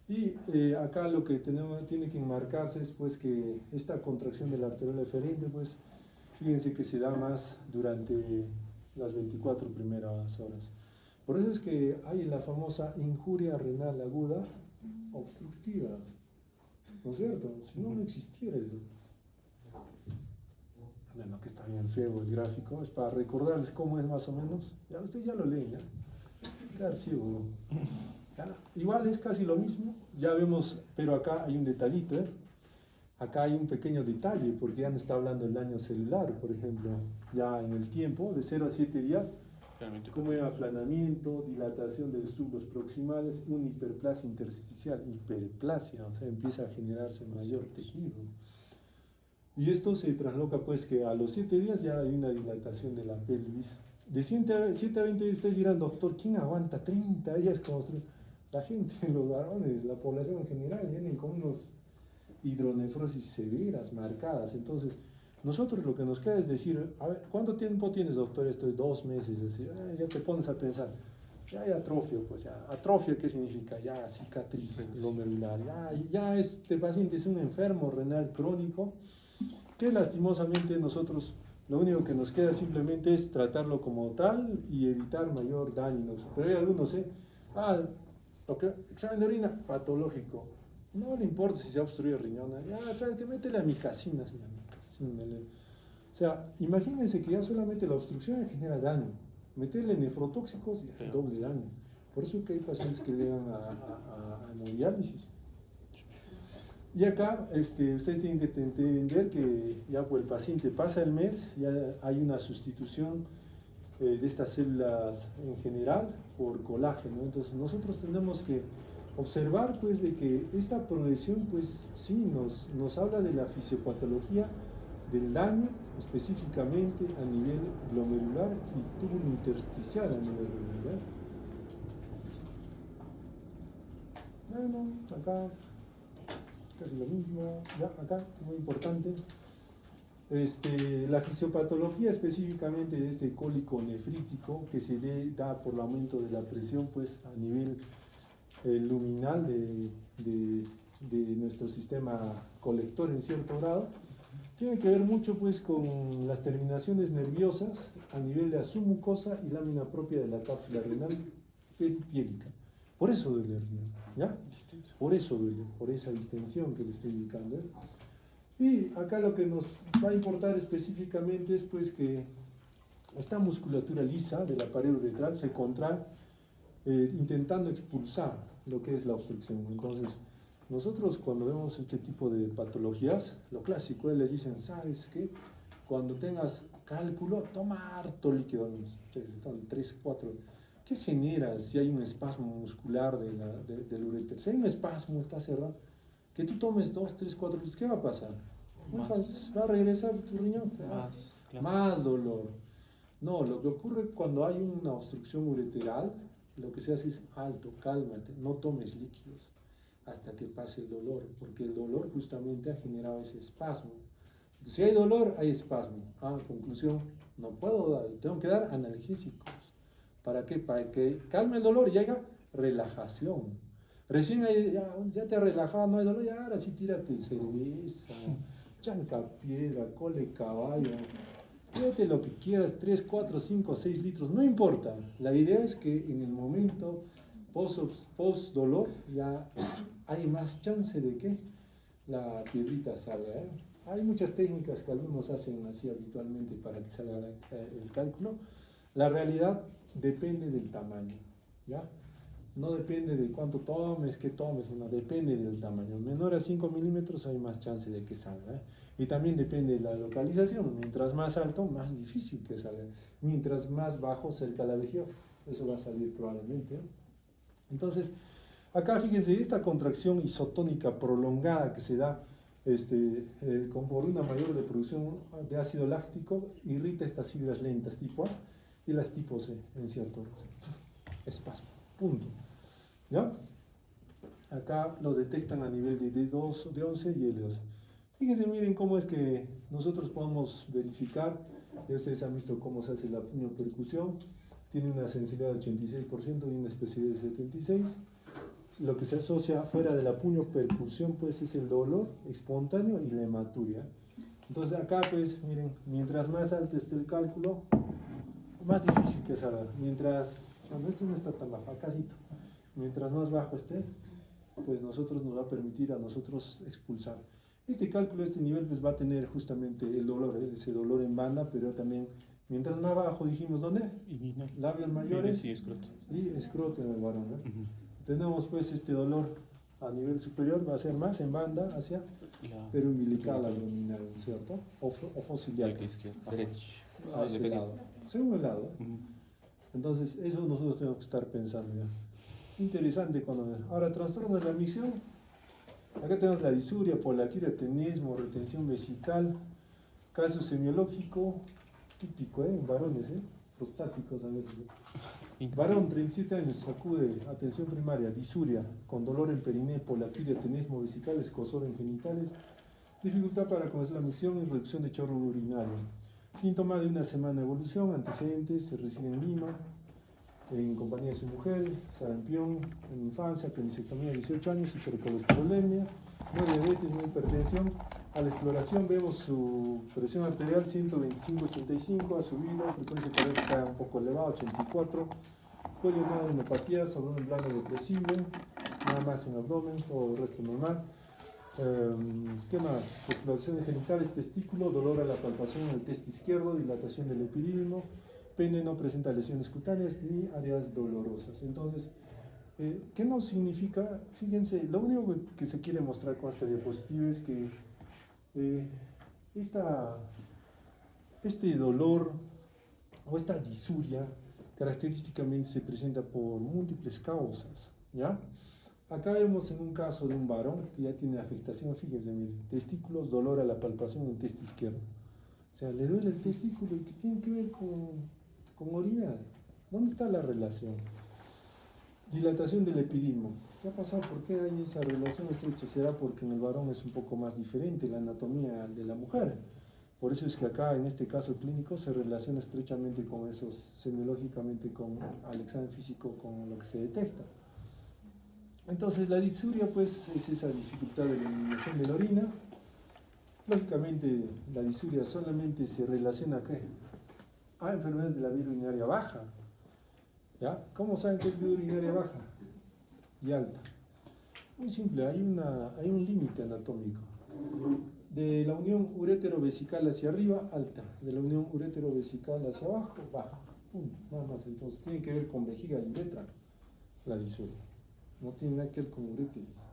Y acá lo que tiene que enmarcarse es pues, que esta contracción de la arteriola eferente, pues, fíjense que se da más durante las 24 primeras horas. Por eso es que hay la famosa injuria renal aguda obstructiva, ¿no es cierto? Si no, no existiera eso. Bueno, que está bien feo el gráfico, es para recordarles cómo es más o menos. Ya ustedes ya lo leen, ¿ya? Quedar ciego. ¿Ya? Igual es casi lo mismo, ya vemos, pero acá hay un detallito, ¿eh? Acá hay un pequeño detalle, porque ya no está hablando del daño celular, por ejemplo, ya en el tiempo, de 0 a 7 días, como hay aplanamiento, dilatación de los túbulos proximales, una hiperplasia intersticial, hiperplasia, o sea, empieza a generarse mayor tejido. Y esto se trasloca pues que a los 7 días ya hay una dilatación de la pelvis. De 7 a 20 días ustedes dirán, doctor, ¿quién aguanta 30 días construir? La gente, los varones, la población en general, vienen con unos hidronefrosis severas, marcadas. Entonces, nosotros lo que nos queda es decir, a ver, ¿cuánto tiempo tienes, doctor? Estoy 2 meses. Así, ya te pones a pensar, ya hay atrofio, pues ya. ¿Atrofio qué significa? Ya cicatriz glomerular, ya este paciente es un enfermo renal crónico, que lastimosamente nosotros lo único que nos queda simplemente es tratarlo como tal y evitar mayor daño. Pero hay algunos, examen de orina patológico, no le importa si se ha obstruido el riñón, ya sabes que métele amicacina, o sea, imagínense que ya solamente la obstrucción genera daño, meterle nefrotóxicos y hay doble daño. Por eso que hay pacientes que llegan a hemodiálisis. Y acá ustedes tienen que entender que ya pues, el paciente pasa el mes, ya hay una sustitución de estas células en general por colágeno. Entonces nosotros tenemos que observar pues de que esta progresión pues sí nos habla de la fisiopatología del daño específicamente a nivel glomerular y túbulo intersticial a nivel glomerular. Bueno, acá casi lo mismo, ya acá, muy importante. La fisiopatología específicamente de este cólico nefrítico que se da por el aumento de la presión pues a nivel luminal de nuestro sistema colector en cierto grado, tiene que ver mucho pues con las terminaciones nerviosas a nivel de azumucosa y lámina propia de la cápsula renal peripiélica. Por eso duele el riñón, ¿ya? Por eso duele, por esa distensión que le estoy indicando, ¿eh? Y acá lo que nos va a importar específicamente es pues que esta musculatura lisa de la pared uretral se contrae intentando expulsar lo que es la obstrucción. Entonces, nosotros cuando vemos este tipo de patologías, lo clásico es les dicen, ¿sabes qué? Cuando tengas cálculo, toma harto líquido, 3, 4. ¿qué genera si hay un espasmo muscular del uréter? Si hay un espasmo, está cerrado, que tú tomes 2, 3, 4 litros, ¿qué va a pasar? Muy fácil, va a regresar tu riñón, Más, claro. más dolor. No, lo que ocurre cuando hay una obstrucción ureteral, lo que se hace es alto, cálmate, no tomes líquidos hasta que pase el dolor, porque el dolor justamente ha generado ese espasmo. Entonces, si hay dolor, hay espasmo. Conclusión, no puedo dar, tengo que dar analgésicos. ¿Para qué? Para que calme el dolor y haya relajación. Recién ya te has relajado, no hay dolor, y ahora sí tírate cerveza, chanca piedra, cole caballo. Tírate lo que quieras, 3, 4, 5, 6 litros, no importa. La idea es que en el momento post dolor ya hay más chance de que la piedrita salga. Hay muchas técnicas que algunos hacen así habitualmente para que salga el cálculo. La realidad depende del tamaño, ¿ya? No depende de cuánto tomes, qué tomes, no, depende del tamaño. Menor a 5 milímetros hay más chance de que salga. Y también depende de la localización. Mientras más alto, más difícil que salga. Mientras más bajo, cerca de la vejiga, eso va a salir probablemente. Entonces, acá fíjense, esta contracción isotónica prolongada que se da por una mayor de producción de ácido láctico irrita estas fibras lentas tipo A y las tipo C en cierto espasmo. Punto. ¿Ya? Acá lo detectan a nivel de D2, D11 y L12. Fíjense, miren cómo es que nosotros podemos verificar. Ya ustedes han visto cómo se hace la puniopercusión. Tiene una sensibilidad de 86% y una especificidad de 76%. Lo que se asocia fuera de la puniopercusión pues es el dolor espontáneo y la hematuria. Entonces acá pues miren, mientras más alto esté el cálculo, más difícil que salga. Mientras, este no está tan bajo, acácito. Mientras más bajo esté, pues nosotros nos va a permitir a nosotros expulsar. Este cálculo, este nivel pues va a tener justamente el dolor, ese dolor en banda, pero también mientras más bajo dijimos, ¿dónde? Labios mayores y escroto en el varón, ¿no? Tenemos pues este dolor a nivel superior, va a ser más en banda hacia periumbilical abdominal, ¿cierto? O fosiliar. Ese lado, según el lado. Entonces, eso nosotros tenemos que estar pensando ya. Es interesante cuando... Ahora, trastorno de la micción. Acá tenemos la disuria, polaquiria, tenesmo, retención vesical, caso semiológico, típico, en varones, prostáticos a veces. Varón, 37 años, sacude, atención primaria, disuria, con dolor en periné, polaquiria, tenesmo vesical, escozor en genitales, dificultad para comenzar la micción y reducción de chorro urinario. Síntoma de una semana de evolución, antecedentes, se reside en Lima, en compañía de su mujer, sarampión, en infancia, apendicectomía de 18 años, hipercolesterolemia, no diabetes, no hipertensión. A la exploración vemos su presión arterial 125-85, ha subido, frecuencia cardíaca un poco elevada, 84, cuello nada de neuropatías, abdomen blando depresible, nada más en abdomen, todo el resto normal. ¿Qué más? Exploración de genitales, testículo, dolor a la palpación en el test izquierdo, dilatación del epidídimo, pene no presenta lesiones cutáneas ni áreas dolorosas. Entonces, ¿qué nos significa? Fíjense, lo único que se quiere mostrar con esta diapositiva es que este dolor o esta disuria característicamente se presenta por múltiples causas, ¿ya? Acá vemos en un caso de un varón que ya tiene afectación, fíjense, miren, testículos, dolor a la palpación en el test izquierdo. O sea, le duele el testículo y ¿qué tiene que ver con orinar? ¿Dónde está la relación? Dilatación del epidídimo. ¿Qué ha pasado? ¿Por qué hay esa relación estrecha? Será porque en el varón es un poco más diferente la anatomía de la mujer. Por eso es que acá, en este caso clínico, se relaciona estrechamente con esos, semiológicamente al examen físico, con lo que se detecta. Entonces, la disuria, pues, es esa dificultad de la eliminación de la orina. Lógicamente, la disuria solamente se relaciona a enfermedades de la vía urinaria baja. ¿Ya? ¿Cómo saben que es vía urinaria baja y alta? Muy simple, hay un límite anatómico. De la unión urétero-vesical hacia arriba, alta. De la unión urétero-vesical hacia abajo, baja. Punto, nada más. Entonces, tiene que ver con vejiga y uretra, la disuria. No tiene nada que ver con uréteres.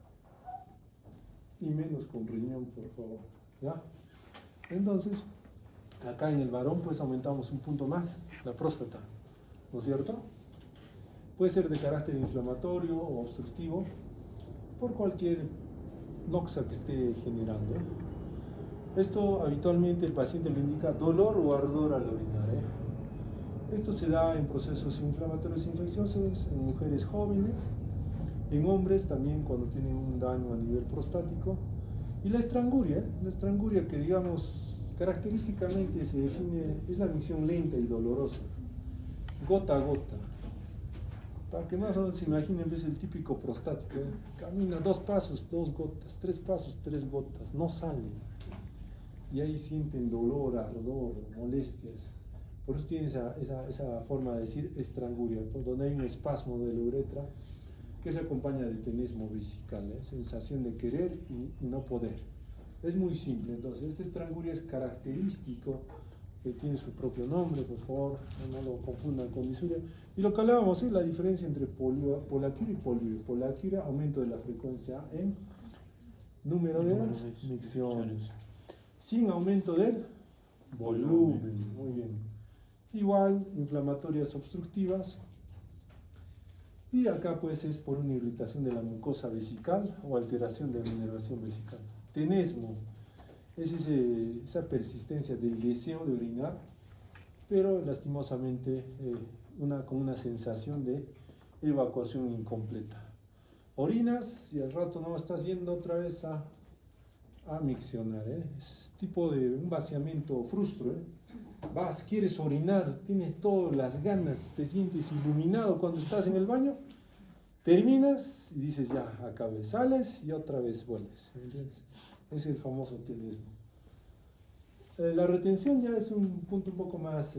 Y menos con riñón, por favor. ¿Ya? Entonces, acá en el varón, pues aumentamos un punto más, la próstata. ¿No es cierto? Puede ser de carácter inflamatorio o obstructivo por cualquier noxa que esté generando. Esto habitualmente el paciente le indica dolor o ardor al orinar. Esto se da en procesos inflamatorios infecciosos, en mujeres jóvenes, en hombres también cuando tienen un daño a nivel prostático. Y la estranguria que digamos característicamente se define, es la micción lenta y dolorosa, gota a gota. Para que más o menos se imaginen, ves el típico prostático, camina 2 pasos, 2 gotas, 3 pasos, 3 gotas, no sale. Y ahí sienten dolor, ardor, molestias. Por eso tiene esa forma de decir estranguria, donde hay un espasmo de la uretra que se acompaña de tenesmo vesical, sensación de querer y no poder. Es muy simple, entonces este estranguria es característico, tiene su propio nombre, por favor, no lo confundan con disuria. Y lo que hablábamos es la diferencia entre polaquiuria y poliuria. Polaquiuria, aumento de la frecuencia en número de micciones, sin aumento del volumen. Muy bien. Igual, inflamatorias obstructivas. Y acá pues es por una irritación de la mucosa vesical o alteración de la inervación vesical. Tenesmo es esa persistencia del deseo de orinar, pero lastimosamente con una sensación de evacuación incompleta. Orinas y al rato no estás yendo otra vez a miccionar. Es tipo de un vaciamiento frustro. Vas, quieres orinar, tienes todas las ganas, te sientes iluminado cuando estás en el baño, terminas y dices ya, acabé, sales y otra vez vuelves. ¿Entiendes? Es el famoso tenesmo. La retención ya es un punto un poco más,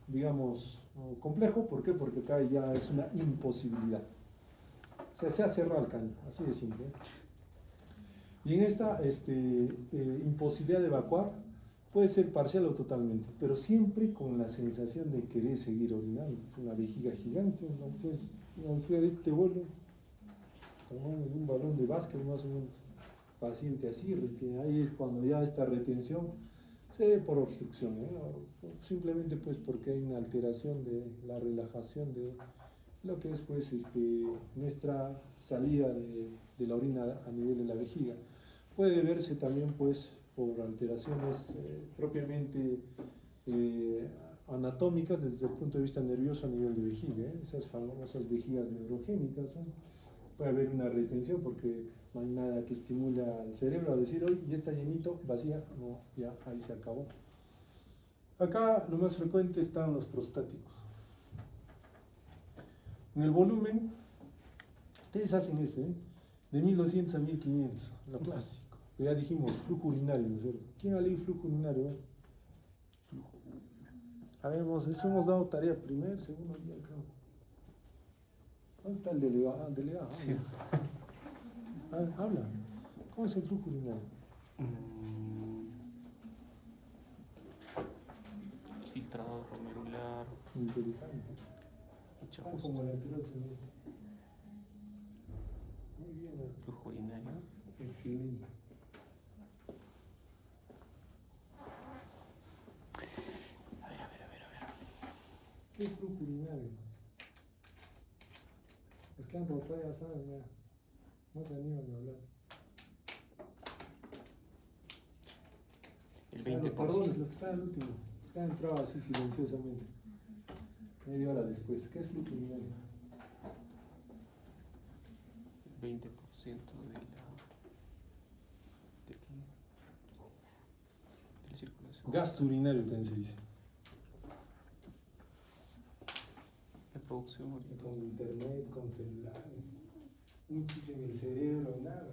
digamos, complejo. ¿Por qué? Porque acá ya es una imposibilidad. O sea, se ha cerrado el caño, así de simple. Y en esta imposibilidad de evacuar, puede ser parcial o totalmente, pero siempre con la sensación de querer seguir orinando. Una vejiga gigante, una vejiga de este vuelo, como un balón de básquet más o menos. Paciente así, ahí es cuando ya esta retención se ve por obstrucción, o simplemente pues porque hay una alteración de la relajación de lo que es pues nuestra salida de la orina a nivel de la vejiga. Puede verse también pues por alteraciones propiamente anatómicas desde el punto de vista nervioso a nivel de vejiga, esas famosas vejigas neurogénicas. Puede haber una retención porque no hay nada que estimule al cerebro a decir, hoy ya está llenito, vacía, no, ya ahí se acabó. Acá lo más frecuente están los prostáticos. En el volumen, ustedes hacen ese, de 1200 a 1500, lo clásico. Ya dijimos, flujo urinario, ¿no es cierto? ¿Quién ha leído flujo urinario? A ver, hemos dado tarea primer, segundo día, creo. ¿Dónde está el delegado? Sí. A ver, habla. ¿Cómo es el flujo urinario? Filtrado glomerular. Interesante. Como la anterior semestre. Muy bien. Flujo urinario. Excelente. A ver. ¿Qué es flujo urinario? Es que han rotado, ya saben, ya. No se animan a hablar. El 20%. Los tardones, los que están al último. Los que han entrado así silenciosamente. Media hora después. ¿Qué es flujo urinario? El 20% de la circulación. Gasto urinario también se dice. La producción Con internet, con celulares. Un chip en el cerebro, nada.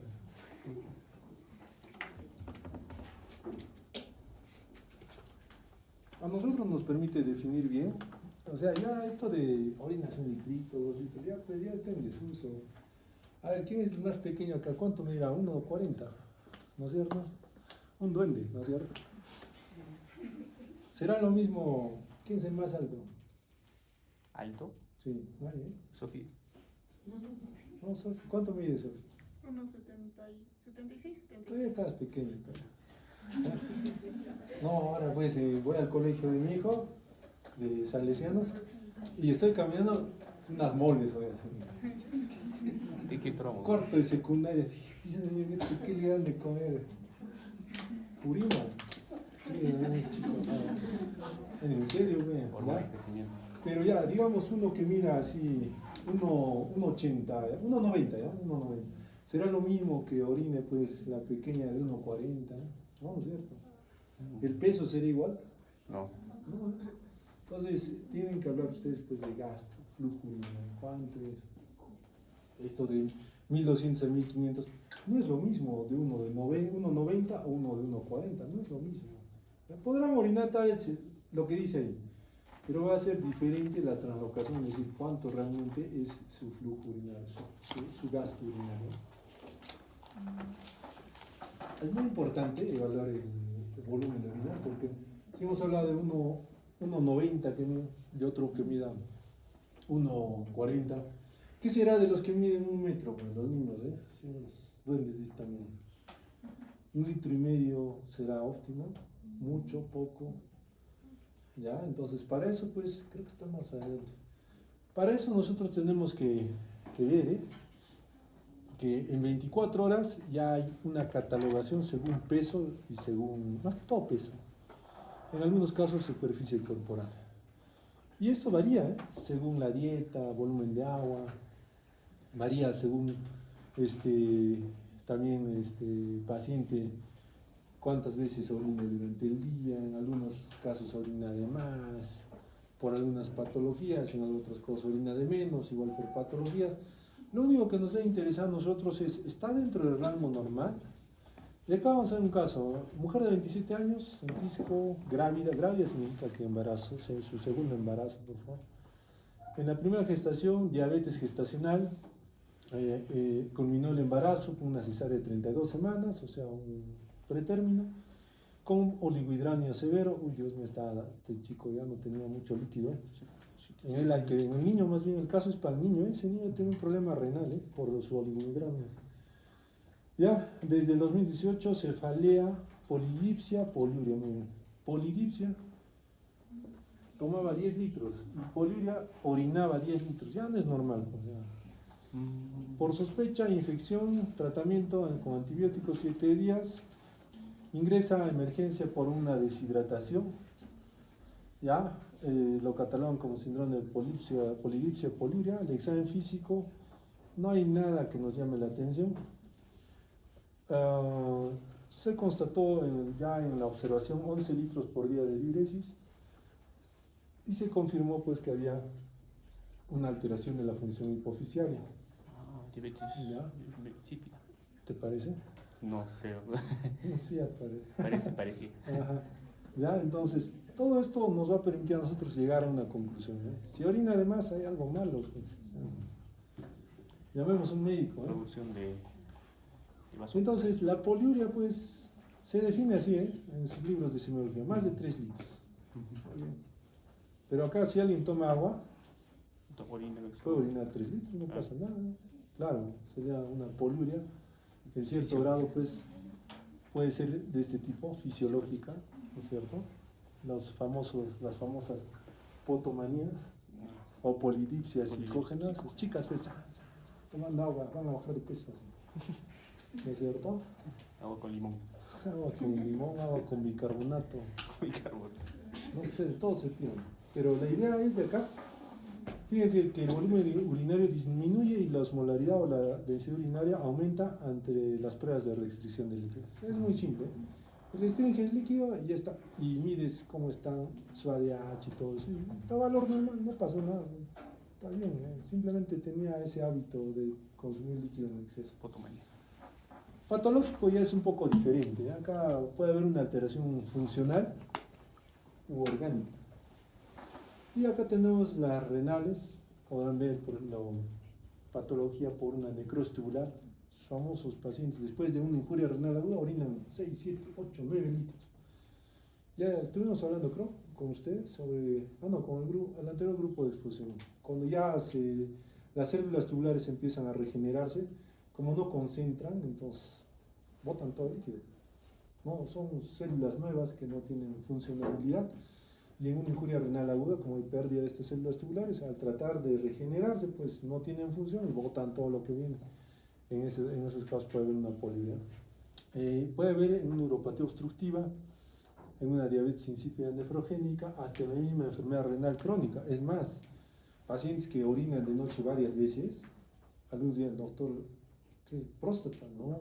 A nosotros nos permite definir bien, o sea, ya esto de orinas un litrito, 2 litros, ya está en desuso. A ver, ¿quién es el más pequeño acá? ¿Cuánto mira? 1,40, ¿no es cierto? Un duende, ¿no es cierto? ¿Será lo mismo? ¿Quién es el más alto? ¿Alto? Sí, no hay, Sofía. No, Sofía. ¿Cuánto mide Sofía? 1,76. Todavía estás pequeño. No, ahora pues voy al colegio de mi hijo, de salesianos, y estoy caminando Unas moles voy a hacer. ¿De qué promo? Corto de secundaria. Dios mío, ¿qué le dan de comer? Purina. ¿Qué le dan a los chicos? En serio, güey. Hormona de crecimiento. Pero ya, digamos uno que mida así, 1,80, 1,90, ¿ya? 1,90. Será lo mismo que orine, pues, la pequeña de 1,40, ¿no? ¿No es cierto? ¿El peso será igual? No. No, ¿eh? Entonces, tienen que hablar ustedes, pues, de gasto, flujo urinario, ¿cuánto es? Esto de 1.200 a 1.500, no es lo mismo de uno de 1,90 a uno de 1,40, no es lo mismo. Podrán orinar tal vez lo que dice ahí, pero va a ser diferente la translocación, es decir, cuánto realmente es su flujo urinario, su gasto urinario. Es muy importante evaluar el volumen de orina, porque si hemos hablado de 1,90 de otro que mida 1,40, ¿qué será de los que miden 1 metro? Pues los niños, sí, los duendes de este tamaño. 1,5 litros será óptimo, mucho, poco. Ya, entonces para eso, pues creo que está más adelante. Para eso nosotros tenemos que ver que en 24 horas ya hay una catalogación según peso y según, más que todo peso, en algunos casos superficie corporal. Y esto varía, según la dieta, volumen de agua, varía según también paciente cuántas veces orina durante el día, en algunos casos orina de más, por algunas patologías, en otros casos orina de menos, igual por patologías. Lo único que nos debe interesar a nosotros es, ¿está dentro del rango normal? Y acá vamos a ver un caso, mujer de 27 años, en disco, grávida significa que embarazo, o sea, su segundo embarazo, por favor. En la primera gestación, diabetes gestacional, culminó el embarazo con una cesárea de 32 semanas, o sea, un pretérmino, con oligohidramio severo. Uy, Dios mío, este chico ya no tenía mucho líquido. En el niño, más bien, el caso es para el niño, ese niño tiene un problema renal por su oligohidramio. Ya, desde el 2018, cefalea, polidipsia, poliuria. Miren, polidipsia tomaba 10 litros y poliuria orinaba 10 litros. Ya no es normal. O sea, por sospecha, infección, tratamiento con antibióticos 7 días, ingresa a emergencia por una deshidratación, ya, lo catalogan como síndrome de polidipsia, poliuria. El examen físico, no hay nada que nos llame la atención. Se constató ya en la observación 11 litros por día de diuresis y se confirmó pues que había una alteración de la función hipofisiaria. Diabetes insípida. ¿Te parece? No sé. No, sí, Parece parecido. Ajá. Ya, entonces, todo esto nos va a permitir a nosotros llegar a una conclusión. Si orina además hay algo malo, pues, llamemos a un médico. Producción de basura. Entonces, la poliuria, pues, se define así, en sus libros de semiología, más de 3 litros. Pero acá, si alguien toma agua, puede orinar 3 litros, no pasa nada. Claro, sería una poliuria. En cierto grado, pues, puede ser de este tipo, fisiológica, ¿no es cierto? Las famosas potomanías o polidipsias psicógenas. Las chicas, pues, tomando agua, van a bajar de peso, ¿no es cierto? Agua con limón. Agua con limón, agua con bicarbonato. No sé, todo se tiene. Pero la idea es de acá. Fíjense que el volumen urinario disminuye y la osmolaridad o la densidad urinaria aumenta ante las pruebas de restricción de líquido. Es muy simple. Restringe el líquido y ya está. Y mides cómo está su ADH y todo eso. Está valor normal, no pasó nada. Está bien, simplemente tenía ese hábito de consumir líquido en exceso. Patológico ya es un poco diferente. Acá puede haber una alteración funcional u orgánica. Y acá tenemos las renales, podrán ver por la patología por una necrosis tubular. Famosos pacientes después de una injuria renal aguda orinan 6, 7, 8, 9 litros. Ya estuvimos hablando, creo, con ustedes sobre, con el anterior grupo de exposición. Cuando ya las células tubulares empiezan a regenerarse, como no concentran, entonces botan todo el líquido. No, son células nuevas que no tienen funcionalidad. Y en una injuria renal aguda, como hay pérdida de estas células tubulares, al tratar de regenerarse, pues no tienen función y botan todo lo que viene. En esos casos puede haber una poliuria. Puede haber en una neuropatía obstructiva, en una diabetes insípida nefrogénica, hasta en la misma enfermedad renal crónica. Es más, pacientes que orinan de noche varias veces, algunos dicen, doctor, ¿qué? ¿Próstata? No,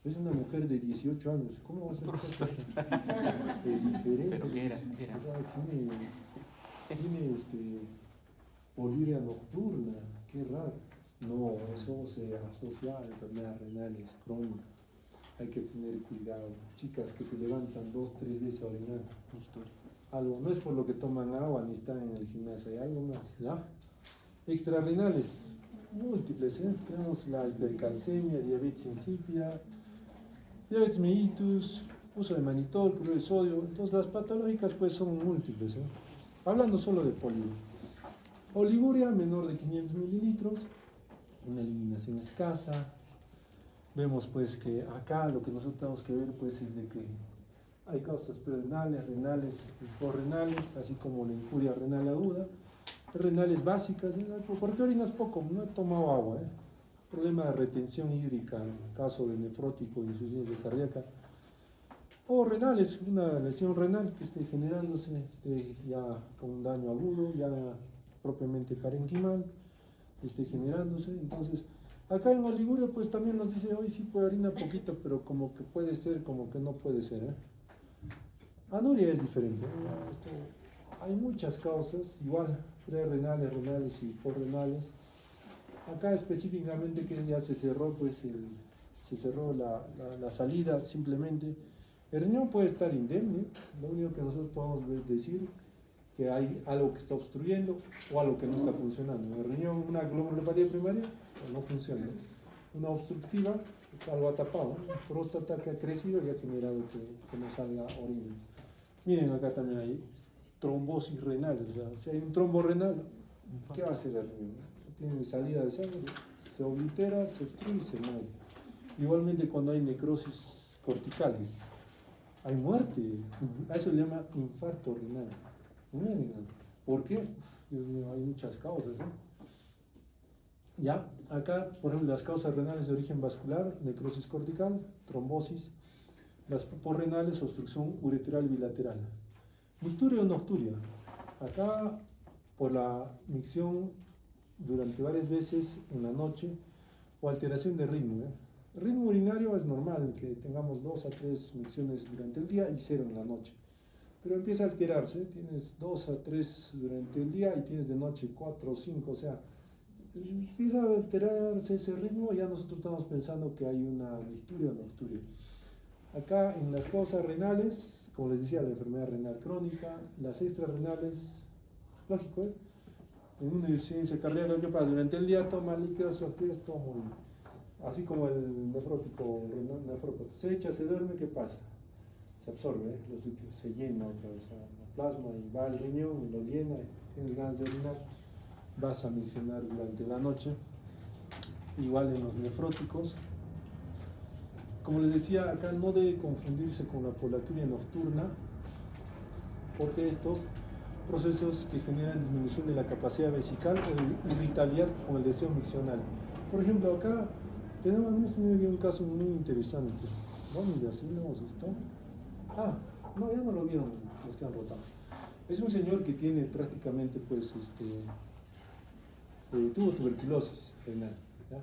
es una mujer de 18 años, ¿cómo va a ser próstata? Es diferente. ¿Pero qué era? Tiene poliuria nocturna, qué raro. No, eso se asocia a enfermedades renales crónicas. Hay que tener cuidado. Chicas que se levantan 2-3 veces a orinar. Algo, no es por lo que toman agua ni están en el gimnasio, hay algo más, ¿ya? Extrarrenales, múltiples, ¿eh? Tenemos la hipercalcemia, diabetes insípida, diabetes mellitus, uso de manitol, cloruro de sodio. Entonces las patológicas pues son múltiples, ¿eh? Hablando solo de poliuria. Oliguria menor de 500 mililitros, una eliminación escasa. Vemos pues que acá lo que nosotros tenemos que ver pues es de que hay causas prerenales, renales y posrenales, así como la injuria renal aguda, renales básicas. ¿Por qué orinas poco? No he tomado agua, ¿eh? Problema de retención hídrica, en caso de nefrótico y insuficiencia cardíaca. O renales, una lesión renal que esté generándose, ya con un daño agudo, ya propiamente parenquimal, esté generándose. Entonces, acá en oliguria pues también nos dice, hoy sí puede orinar poquito, pero como que puede ser, como que no puede ser, ¿eh? Anuria es diferente, ¿eh? Hay muchas causas, igual, prerrenales, renales y posrenales. Acá específicamente que ya se cerró, pues se cerró la salida simplemente. El riñón puede estar indemne, lo único que nosotros podemos decir que hay algo que está obstruyendo o algo que no está funcionando. En el riñón, una glomulopatía primaria pues no funciona. Una obstructiva, algo ha tapado. Próstata que ha crecido y ha generado que no salga orina. Miren, acá también hay trombosis renal. O sea, si hay un trombo renal, ¿qué va a hacer el riñón? Tiene salida de sangre, se oblitera, se obstruye y se muere. Igualmente cuando hay necrosis corticales, hay muerte. A eso se llama infarto renal. ¿Por qué? Dios mío, hay muchas causas, ¿eh? Ya, acá, por ejemplo, las causas renales de origen vascular, necrosis cortical, trombosis, las posrenales, obstrucción ureteral bilateral. Micturia o nocturia. Acá, por la micción durante varias veces en la noche o alteración de ritmo, ¿eh? El ritmo urinario es normal que tengamos 2 a 3 micciones durante el día y 0 en la noche. Pero empieza a alterarse, tienes 2 a 3 durante el día y tienes de noche 4 o 5, o sea, empieza a alterarse ese ritmo y ya nosotros estamos pensando que hay una micturia o nocturia. Acá en las causas renales, como les decía, la enfermedad renal crónica, las extrarrenales, lógico, ¿eh? En una insuficiencia cardíaca, ¿qué pasa? Durante el día toma líquidos suactivos, todo muy bien. Así como el nefrótico, nefrópata, se echa, se duerme, ¿qué pasa? Se absorbe, ¿eh? Los líquidos, se llena otra vez el plasma y va al riñón y lo llena, y tienes ganas de orinar, vas a miccionar durante la noche. Igual en los nefróticos, como les decía, acá no debe confundirse con la polaturia nocturna, porque estos procesos que generan disminución de la capacidad vesical o de vitalidad con el deseo miccional. Por ejemplo, acá hemos tenido un caso muy interesante. Vamos, ya sí lo hemos visto. No, ya no lo vieron los que han rotado. Es un señor que tiene prácticamente, pues, tuvo tuberculosis renal, ¿ya?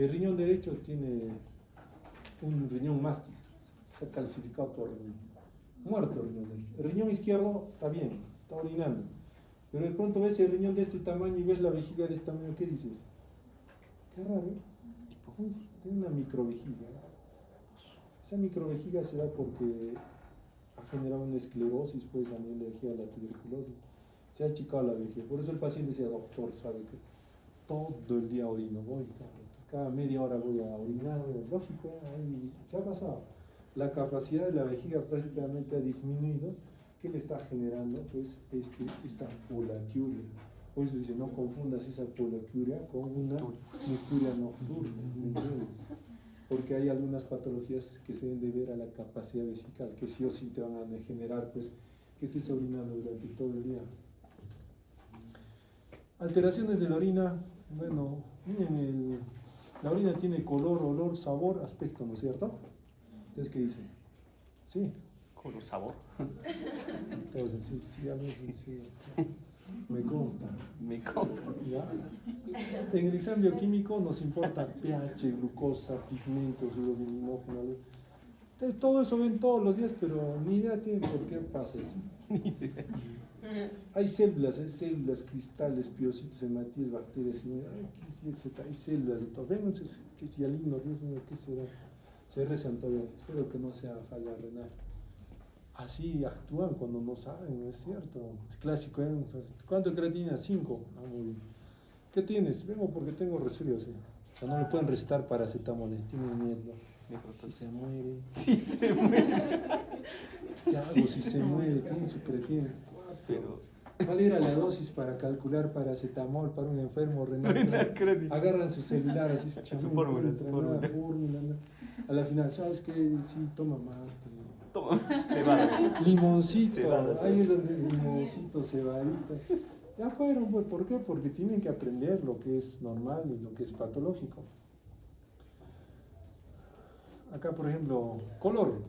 El riñón derecho tiene un riñón mástil, se ha calcificado todo el riñón, muerto el riñón derecho. El riñón izquierdo está bien, está orinando, pero de pronto ves el riñón de este tamaño y ves la vejiga de este tamaño, ¿qué dices? Qué raro, ¿eh? Tiene una microvejiga. Esa microvejiga se da porque ha generado una esclerosis, pues, a nivel de vejiga de la tuberculosis. Se ha achicado la vejiga. Por eso el paciente decía, doctor, sabe que todo el día orino, voy, cada media hora voy a orinar, lógico, ¿eh? ¿Qué ha pasado? La capacidad de la vejiga prácticamente ha disminuido. ¿Qué le está generando? Pues esta polaquiuria. Por eso dice, no confundas esa polaquiuria con una micturia nocturna, ¿entiendes? Porque hay algunas patologías que se deben deber a la capacidad vesical, que sí o sí te van a generar pues que estés orinando durante todo el día. Alteraciones de la orina, bueno, miren, la orina tiene color, olor, sabor, aspecto, ¿no es cierto? ¿Ustedes qué dicen? Sí. Color, sabor. Entonces, sí, a veces sí. Me consta. Me consta. ¿Ya? En el examen bioquímico nos importa pH, glucosa, pigmentos, urobilinógeno. Entonces, todo eso ven todos los días, pero ni idea tienen por qué pasa eso. Hay células, cristales, piocitos, hematíes, bacterias, hay células de todo. Vénganse, que si alino, Dios mío, ¿qué será? Se rezan todavía, espero que no sea falla renal. Así actúan cuando no saben, es cierto. Es clásico, ¿eh? ¿Cuánto creatina? 5. Ah, muy bien. ¿Qué tienes? Vengo porque tengo resfrío, ¿sí? O sea, no le pueden recetar paracetamol, tienen miedo. Si se muere. Si se muere. ¿Qué hago si se muere? Tiene su creatina. Pero... ¿Cuál era la dosis para calcular paracetamol para un enfermo renal? Agarran su celular, así su fórmula. A la final, ¿sabes qué? Sí, toma mate. Cebada. Limoncito, Cebada, ahí es donde limoncito, cebadita. Ya fueron, pues, ¿por qué? Porque tienen que aprender lo que es normal y lo que es patológico. Acá, por ejemplo, color.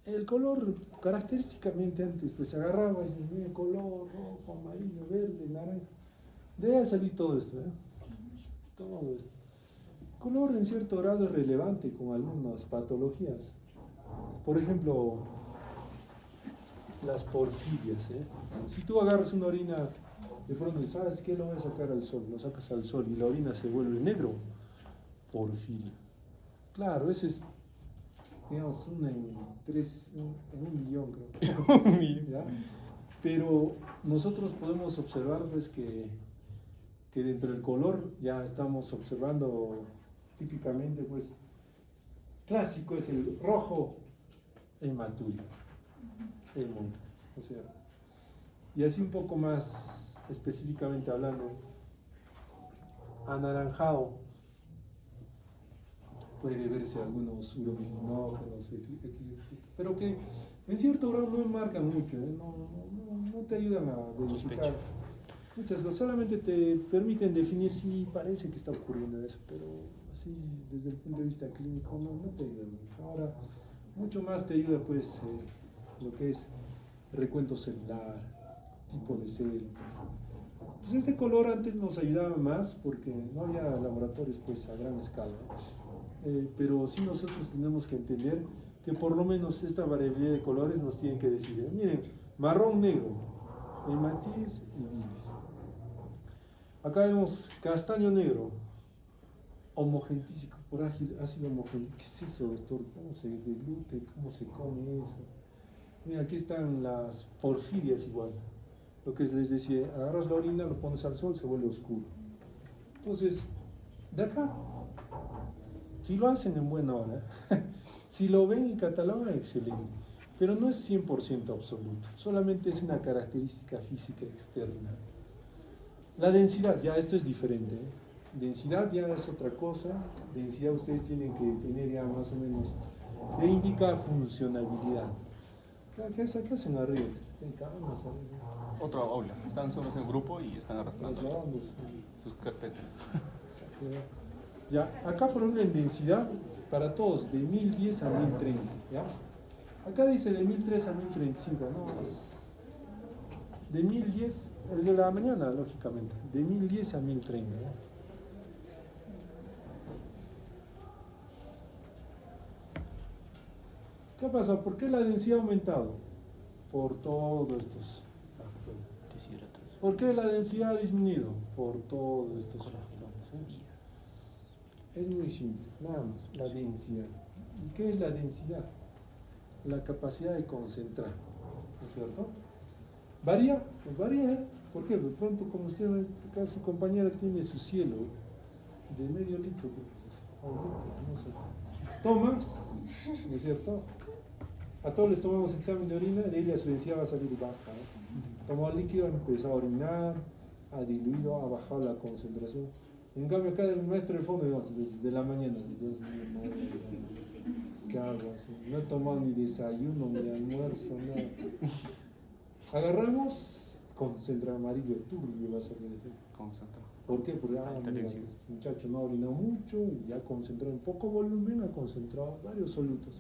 El color, característicamente antes, pues se agarraba y se veía color rojo, amarillo, verde, naranja. Debe salir todo esto, ¿eh? Todo esto. Color en cierto grado es relevante con algunas patologías. Por ejemplo, las porfirias, ¿eh? Si tú agarras una orina, de pronto, ¿sabes qué? Lo voy a sacar al sol, lo sacas al sol y la orina se vuelve negro. Porfiria. Claro, ese es, digamos, una en 1 millón, creo. ¿Ya? Pero nosotros podemos observar, pues, que dentro del color ya estamos observando típicamente, pues, clásico es el rojo hematurio, o sea, y así un poco más específicamente hablando, anaranjado, puede verse algunos urobilinógenos, pero que en cierto grado no marcan mucho, ¿eh? No te ayudan a verificar muchas cosas, solamente te permiten definir si parece que está ocurriendo eso, pero así desde el punto de vista clínico no te ayuda mucho. Ahora, mucho más te ayuda pues lo que es recuento celular, tipo de células. Entonces este color antes nos ayudaba más porque no había laboratorios pues a gran escala, pero sí nosotros tenemos que entender que por lo menos esta variabilidad de colores nos tienen que decir, miren, marrón negro, hematíes y bilis. Acá vemos castaño negro, homogentísico, por ácido homogentísico. ¿Qué es eso, doctor? ¿Cómo se deglute? ¿Cómo se come eso? Mira, aquí están las porfirias igual. Lo que les decía, agarras la orina, lo pones al sol, se vuelve oscuro. Entonces, de acá, si lo hacen en buena hora, si lo ven y catalogan, excelente. Pero no es 100% absoluto, solamente es una característica física externa. La densidad, ya esto es diferente, ¿eh? Densidad ya es otra cosa. Densidad ustedes tienen que tener ya más o menos, le indica funcionabilidad. ¿Qué hacen arriba? ¿Qué camas arriba? Otro aula. Están solos en grupo y están arrastrando sus carpetas. Ya, acá por ejemplo en densidad, para todos, de 1010 a 1030, ¿ya? Acá dice de 1003 a 1035, no, es de 1010, el de la mañana, lógicamente, de 1010 a 1030, ¿ya? ¿Qué ha pasado? ¿Por qué la densidad ha aumentado? Por todos estos factores. ¿Por qué la densidad ha disminuido? Por todos estos factores, ¿eh? Es muy simple, nada más, la densidad. ¿Y qué es la densidad? La capacidad de concentrar, ¿no es cierto? ¿Varía? Pues varía, ¿eh? ¿Por qué? De pronto, como usted, acá su compañera tiene su cielo de medio litro, no sé. Toma, ¿no es cierto? A todos les tomamos examen de orina, de ella su densidad va a salir baja, ¿eh? Tomó líquido, empezó a orinar, ha diluido, ha bajado la concentración. En cambio acá el maestro del fondo, digamos, desde la mañana, ¿qué hago? Así? No he tomado ni desayuno, ni almuerzo, nada. Agarramos, concentra amarillo turbio va a salir ese. Concentra. ¿Por qué? Porque mira, este muchacho no ha orinado mucho y ya concentró en poco volumen, ha concentrado varios solutos.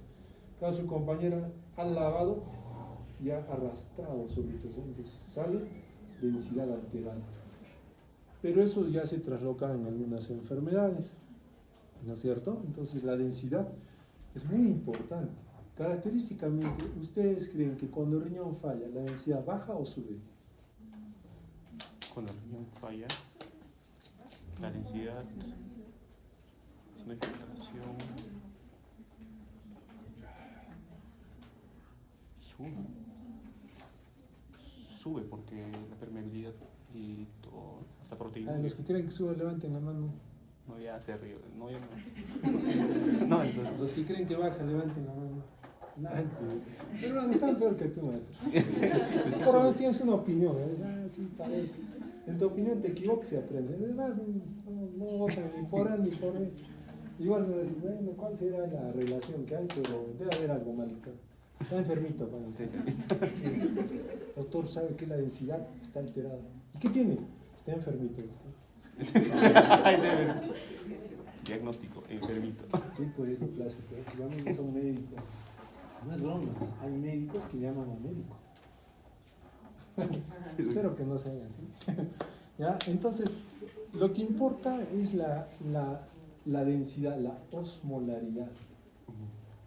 Cada su compañera ha lavado y ha arrastrado solutos, entonces sale densidad alterada. Pero eso ya se trasloca en algunas enfermedades, ¿no es cierto? Entonces la densidad es muy importante. Característicamente, ¿ustedes creen que cuando el riñón falla, la densidad baja o sube? Cuando el riñón falla, la densidad, si no hay filtración, sube porque la permeabilidad y todo, hasta proteína. Los que creen que sube, levanten la mano. No, ya se ríe, no, ya no. No, entonces. Los que creen que baja, levanten la mano. Hermano, están peor que tú, maestro. Sí, pues Por lo menos tienes una opinión, ¿eh? Sí, parece. En tu opinión te equivocas y aprendes. Además, no votan ni por él ni por él. Igual me decís, bueno, ¿cuál será la relación que hay? Pero debe haber algo mal. Está enfermito, bueno. Sí. El doctor sabe que la densidad está alterada. ¿Y qué tiene? Está enfermito, doctor. Diagnóstico, enfermito. Sí, pues es lo clásico. Llaman a un médico. No es broma, hay médicos que llaman a médicos. Sí, espero que no sea así. ¿Ya? Entonces, lo que importa es la densidad, la osmolaridad.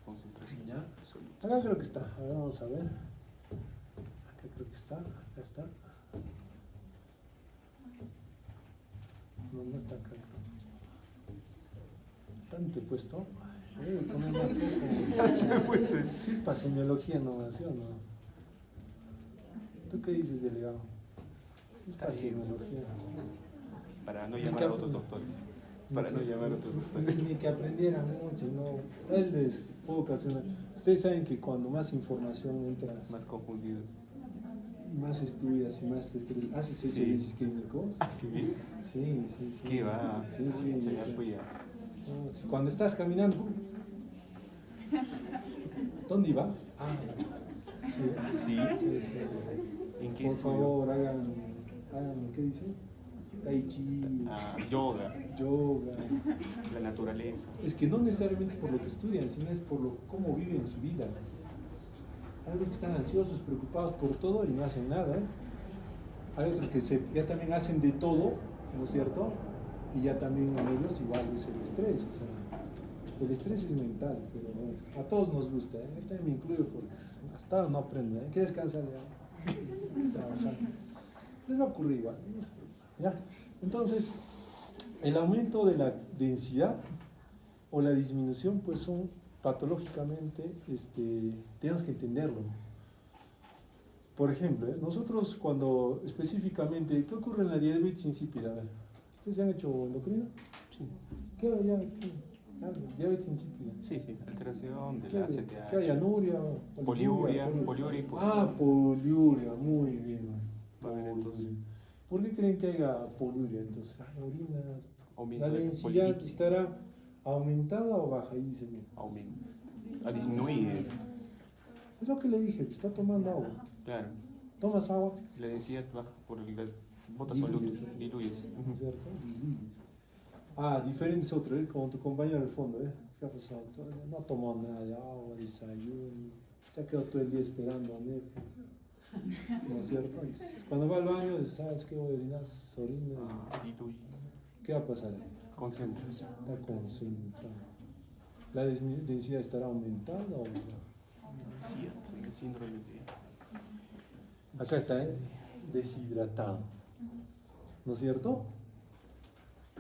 Concentración. ¿Ya? Acá creo que está. A ver, vamos a ver. Acá creo que está. Acá está. No está acá. ¿Tanto he puesto? Sí, es para semiología nomás, ¿sí o no? ¿Tú qué dices, delegado? Es para semiología. Para no llamar a otros doctores. Para no llamar a otros doctores. Ni que aprendieran mucho, no. Tal vez puedo ocasionar. Ustedes saben que cuando más información entras, Más confundido. más estudias y más estrés, haces servicios químicos. ¿Ah, sí ves? Sí. ¿Qué va? Sí. Ya fue ya. No, sí, cuando estás caminando, ¿dónde iba? Sí. ¿En qué Por estudio? favor, hagan, ¿qué dice? Tai chi, Yoga, yoga. la naturaleza. Es que no necesariamente es por lo que estudian, sino es por cómo viven su vida. Hay otros que están ansiosos, preocupados por todo y no hacen nada. Hay otros que ya también hacen de todo, ¿no es cierto? Y ya también en ellos igual es el estrés. O sea, el estrés es mental, pero bueno, a todos nos gusta. Yo también me incluyo porque hasta ahora no aprendo. Hay que descansar ya. Trabajar. Les va a ocurrir igual. ¿Ya? Entonces, el aumento de la densidad o la disminución, pues son patológicamente, tenemos que entenderlo. Por ejemplo, nosotros cuando específicamente, ¿qué ocurre en la diabetes insípida? A ver, ¿ustedes se han hecho endocrino? Sí. ¿Qué hay? Diabetes insípida. Sí, alteración de la CTH. ¿Qué hay? ¿Anuria? Poliuria. Poliuria, muy bien. Entonces, ¿Por qué creen que haya poliuria? Entonces, orina. aumento ¿La de densidad polilipsis. estará aumentada o baja? Ahí dice bien. Aumento. Disminuir. Es lo que le dije, está tomando agua. Claro. Tomas agua. La densidad baja por el botas Diluyes. solutos. Diluyes. ¿Cierto? Diferente es otro, como tu compañero del fondo, ¿Qué ha pasado? No tomó nada de agua, desayuno, se ha quedado todo el día esperando a Netflix, ¿no es cierto? Entonces, cuando va al baño, ¿sabes qué? Voy a orinar, orina, Diluye. ¿qué va a pasar? Concentración. Está concentrado. ¿La densidad estará aumentada o baja? Cierto, el síndrome de... Acá está, deshidratado, ¿no es cierto?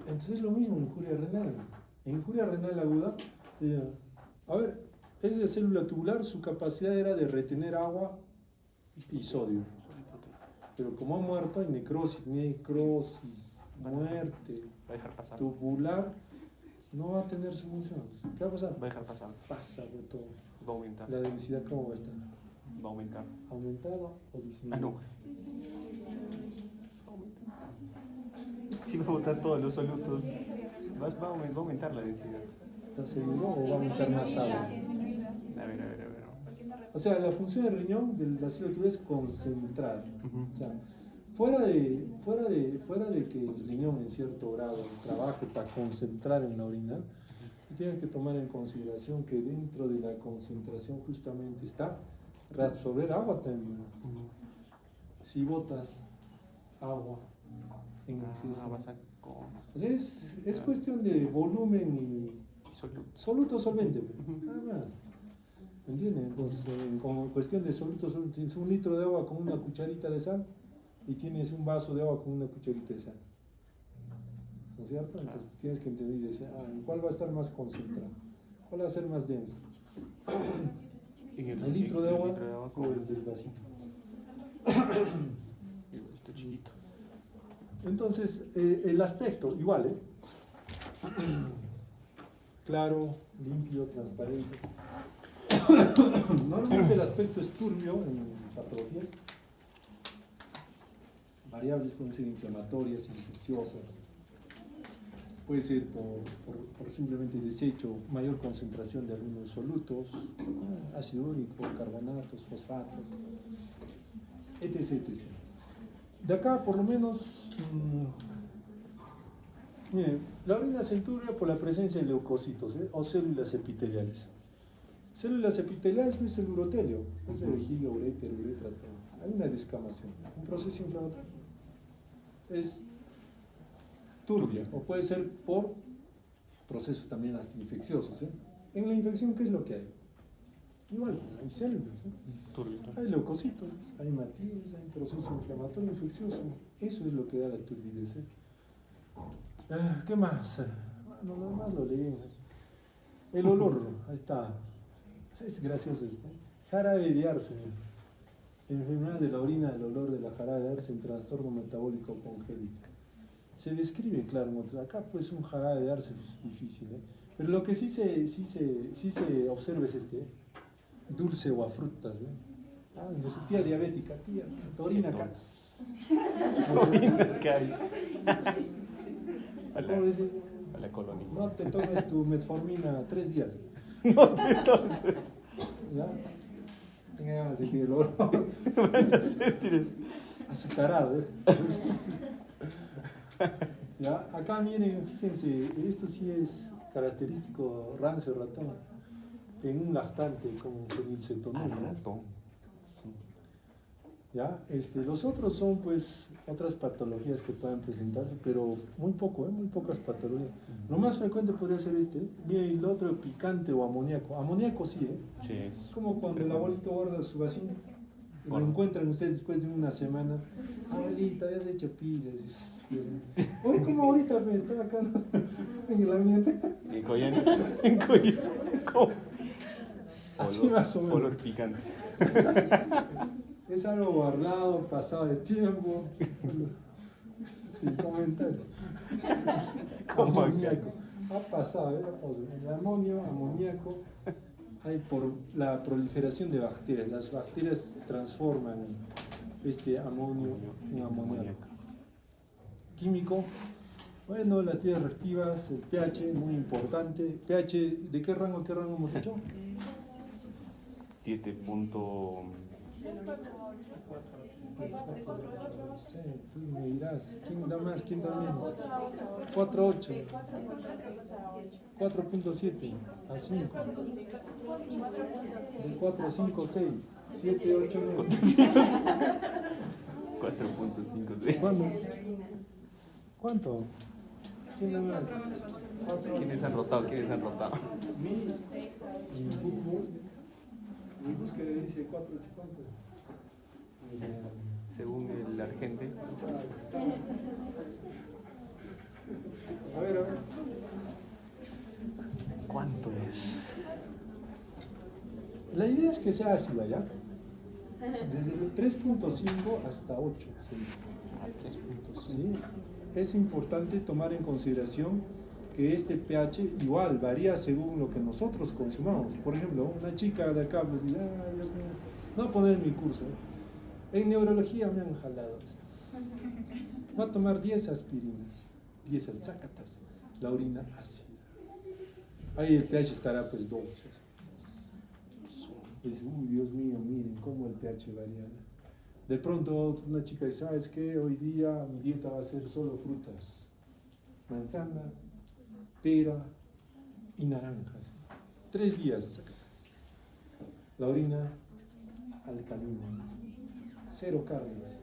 Entonces es lo mismo en injuria renal. En injuria renal aguda, a ver, es de célula tubular, su capacidad era de retener agua y sodio. Pero como ha muerto, hay necrosis, muerte, Va a dejar pasar. tubular, no va a tener su función. ¿Qué va a pasar? Va a dejar pasar. Pasa de todo. Va a aumentar. La densidad, ¿cómo va a estar? Va a aumentar. ¿Aumentada o disminuida? No. Si va a botar todos los solutos, va a aumentar la densidad. ¿Estás seguro o va a aumentar más agua? A ver. O sea, la función del riñón del ácido úrico es concentrar. Ujú. O sea, fuera de que el riñón en cierto grado trabaje para concentrar en la orina, tú tienes que tomar en consideración que dentro de la concentración justamente está reabsorber agua también. Si botas agua en exceso. Vas a con O sea, es cuestión de volumen y soluto. soluto solvente, nada más. ¿Me entiendes? Entonces, con cuestión de soluto solvente, tienes un litro de agua con una cucharita de sal y tienes un vaso de agua con una cucharita de sal. ¿No es cierto? Entonces tienes que entender y decir, ¿en cuál va a estar más concentrado? ¿Cuál va a ser más denso? ¿El litro de agua o el del vasito? Esto chiquito. Entonces, el aspecto, igual, claro, limpio, transparente. Normalmente el aspecto es turbio en patologías. Variables pueden ser inflamatorias, infecciosas. Puede ser por simplemente desecho, mayor concentración de algunos solutos, ácido úrico, carbonatos, fosfatos, etc, etc. De acá, por lo menos, miren, la orina se enturbia por la presencia de leucocitos o células epiteliales. Células epiteliales no es el urotelio, es de vejiga, uréter, uretra, todo. Hay una descamación, un proceso inflamatorio. Es turbia, o puede ser por procesos también hasta infecciosos. En la infección, ¿qué es lo que hay? Igual, hay células, Turbio. hay leucocitos, hay hematíes, hay proceso inflamatorio infeccioso. Eso es lo que da la turbidez. ¿Qué más? Bueno, lo demás lo leí. El olor, ahí está. Es gracioso este. Jarabe de arce. Enfermedad de la orina, el olor de la jarabe de arce en trastorno metabólico congénito. Se describe, claro, acá pues un jarabe de arce es difícil, pero lo que sí se observa es dulce o a frutas, de su tía diabética, tía, tu orina acá. ¿Qué hay? A la colonia. No te tomes tu metformina 3 días. No te tomes. ¿Ya? Tenga ganas de sentir el olor. Azucarado, ¿Ya? Acá miren, fíjense, esto sí es característico rancio ratón en un lactante como fenilcetonúrico, ¿ya? Los otros son pues otras patologías que pueden presentarse, pero muy pocas patologías. Lo más frecuente podría ser miren el otro picante o amoníaco. Amoníaco sí, Sí. es como cuando el abuelito guarda su vacío. Lo encuentran ustedes después de una semana. Abuelita, habías hecho pizzas. Hoy como ahorita me estoy acá en el ambiente. En Coyana. En Coyana. ¿Cómo? Así más o menos. Olor picante. Es algo guardado, pasado de tiempo. Sin comentario. Amoníaco. Ha pasado, el amonio, amoníaco. Hay por la proliferación de bacterias. Las bacterias transforman amonio en amoníaco. Químico, bueno, las tierras reactivas, el pH, muy importante. pH, ¿de qué rango a qué rango hemos hecho? 7. No sé, tú me dirás, ¿quién da más, quién da menos? 4.8, 4.7, a 5, de 4 a 5, 6, 7, 8, 9. 4.5. ¿Cuándo? ¿Cuánto? ¿Quién da más? ¿Quiénes han rotado? Mi búsqueda dice 4, ¿cuánto? Según el argente. A ver. ¿Cuánto es? La idea es que sea ácida, ¿ya? Desde el 3.5 hasta 8. A 3.5. ¿Sí? Es importante tomar en consideración que este pH igual varía según lo que nosotros consumamos. Por ejemplo, una chica de acá pues dice, ay Dios mío, no voy a poner mi curso. En neurología me han jalado. Va a tomar 10 aspirinas, 10 sácatas, la orina ácida. Ahí el pH estará pues 2. es, uy, Dios mío, miren cómo el pH varía. De pronto una chica dice, ¿sabes qué? Hoy día mi dieta va a ser solo frutas, manzana, pera y naranjas. 3 días. La orina alcalina, 0 carnes.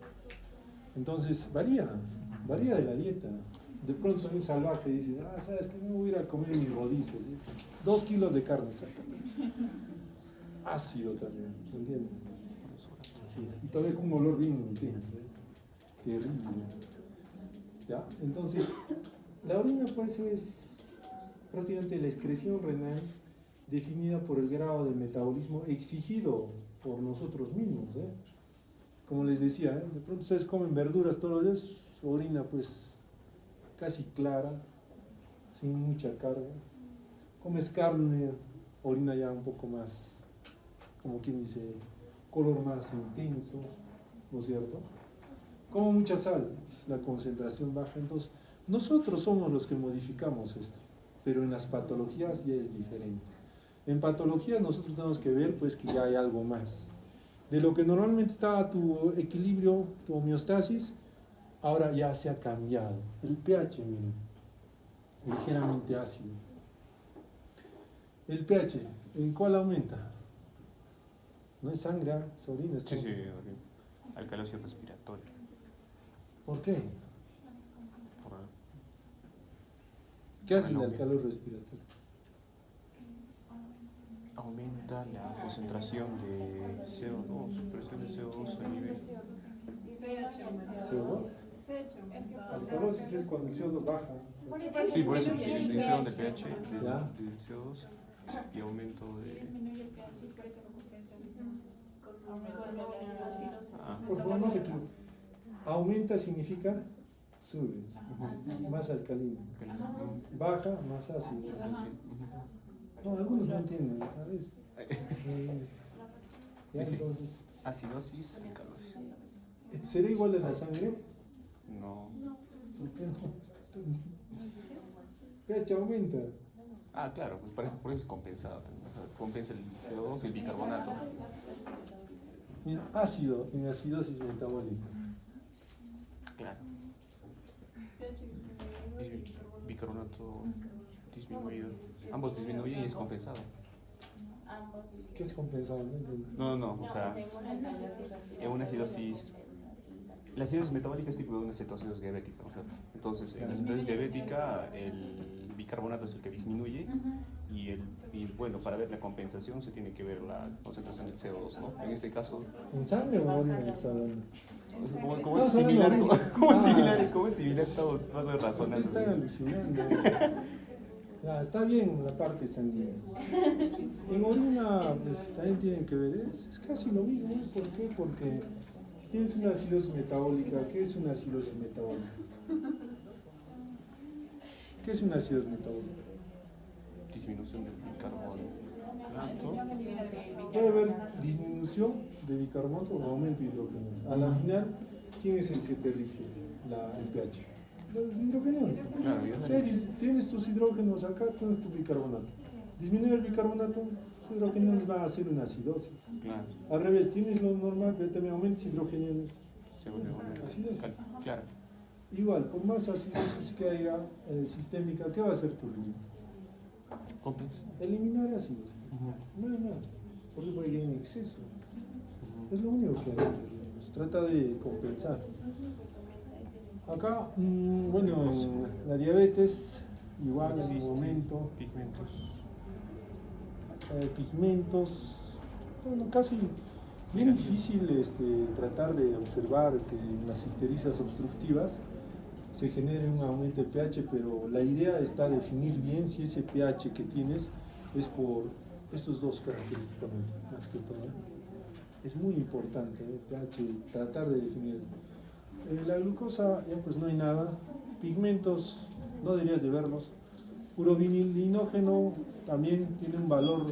Entonces varía de la dieta. De pronto un salvaje dice, ¿sabes qué? Me voy a ir a comer mis rodillas, 2 kilos de carne, sácate. Ácido también, ¿me entiendes? Así es. Y todavía con un olor bien intenso, terrible. ¿Ya? Entonces, la orina pues es prácticamente la excreción renal definida por el grado de metabolismo exigido por nosotros mismos. Como les decía, de pronto ustedes comen verduras todos los días, su orina pues casi clara, sin mucha carga. Comes carne, orina ya un poco más, como quien dice, color más intenso, ¿no es cierto? Como mucha sal, la concentración baja. Entonces, nosotros somos los que modificamos esto, pero en las patologías ya es diferente. En patologías nosotros tenemos que ver pues que ya hay algo más. De lo que normalmente estaba tu equilibrio, tu homeostasis, ahora ya se ha cambiado. El pH, miren, ligeramente ácido. El pH, ¿en cuál aumenta? No es sangre, es orina. Sí, orina. Alcalosis respiratoria. ¿Por qué? Por ¿Qué hace el alcalosis respiratoria? aumenta la concentración de CO2, presión de CO2 a nivel. ¿CO2? Alcalosis es cuando el CO2 baja. Sí, por eso, disminución del pH, Ya. del CO2 y aumento de. Por favor, no se equivoque. Aumenta significa sube, más alcalino. Baja, más ácido. No, algunos no entienden, ¿sabes? Sí. Ya, Sí. entonces, Acidosis y alcalosis. ¿será igual de la sangre? No. ¿Por qué no? pH aumenta. Ah, claro, pues por eso es compensado también. O sea, compensa el CO2 y el bicarbonato. Mira, ácido en acidosis metabólica. Claro. Bicarbonato disminuido. Ambos disminuyen y es compensado. ¿Qué es compensado? No entiendo. No, o sea, en una acidosis. La acidosis metabólica es tipo de una cetosis diabética, ¿no es cierto? Entonces, en la cetosis diabética, el bicarbonato es el que disminuye y bueno, para ver la compensación se tiene que ver la concentración del CO2, ¿no? En este caso, ¿En sangre o en orina que está hablando? como es similar, como es similar, estamos más o menos razonando. Están alucinando. Ya, está bien la parte sanguínea. En orina, pues también tienen que ver, es casi lo mismo. ¿Por qué? Porque si tienes una acidosis metabólica, ¿qué es una acidosis metabólica? ¿Qué es una acidosis metabólica? Disminución del bicarbonato. Puede haber disminución de bicarbonato o aumento de hidrógenos. A la final, ¿quién es el que te rige el pH? Los hidrógenos. Claro, O sea, tienes tus hidrógenos acá, tienes tu bicarbonato. Disminuye el bicarbonato, tus hidrógenos van a hacer una acidosis. Claro. Al revés, tienes lo normal, pero también aumentas hidrógenos. Acidosis. Claro. Igual, por más acidosis que haya sistémica, ¿qué va a hacer tu riñón? Eliminar ácidos. Nada más. Porque puede ir en exceso. Es lo único que hace. Se trata de compensar. Acá, bueno, la diabetes, igual en un momento. Pigmentos. Bueno, casi bien difícil tratar de observar que en las icterizas obstructivas se genere un aumento de pH, pero la idea está definir bien si ese pH que tienes es por estos dos característicamente, más que todo. Es muy importante el pH, tratar de definir. La glucosa, ya pues no hay nada. Pigmentos, no deberías de verlos. Urobilinógeno también tiene un valor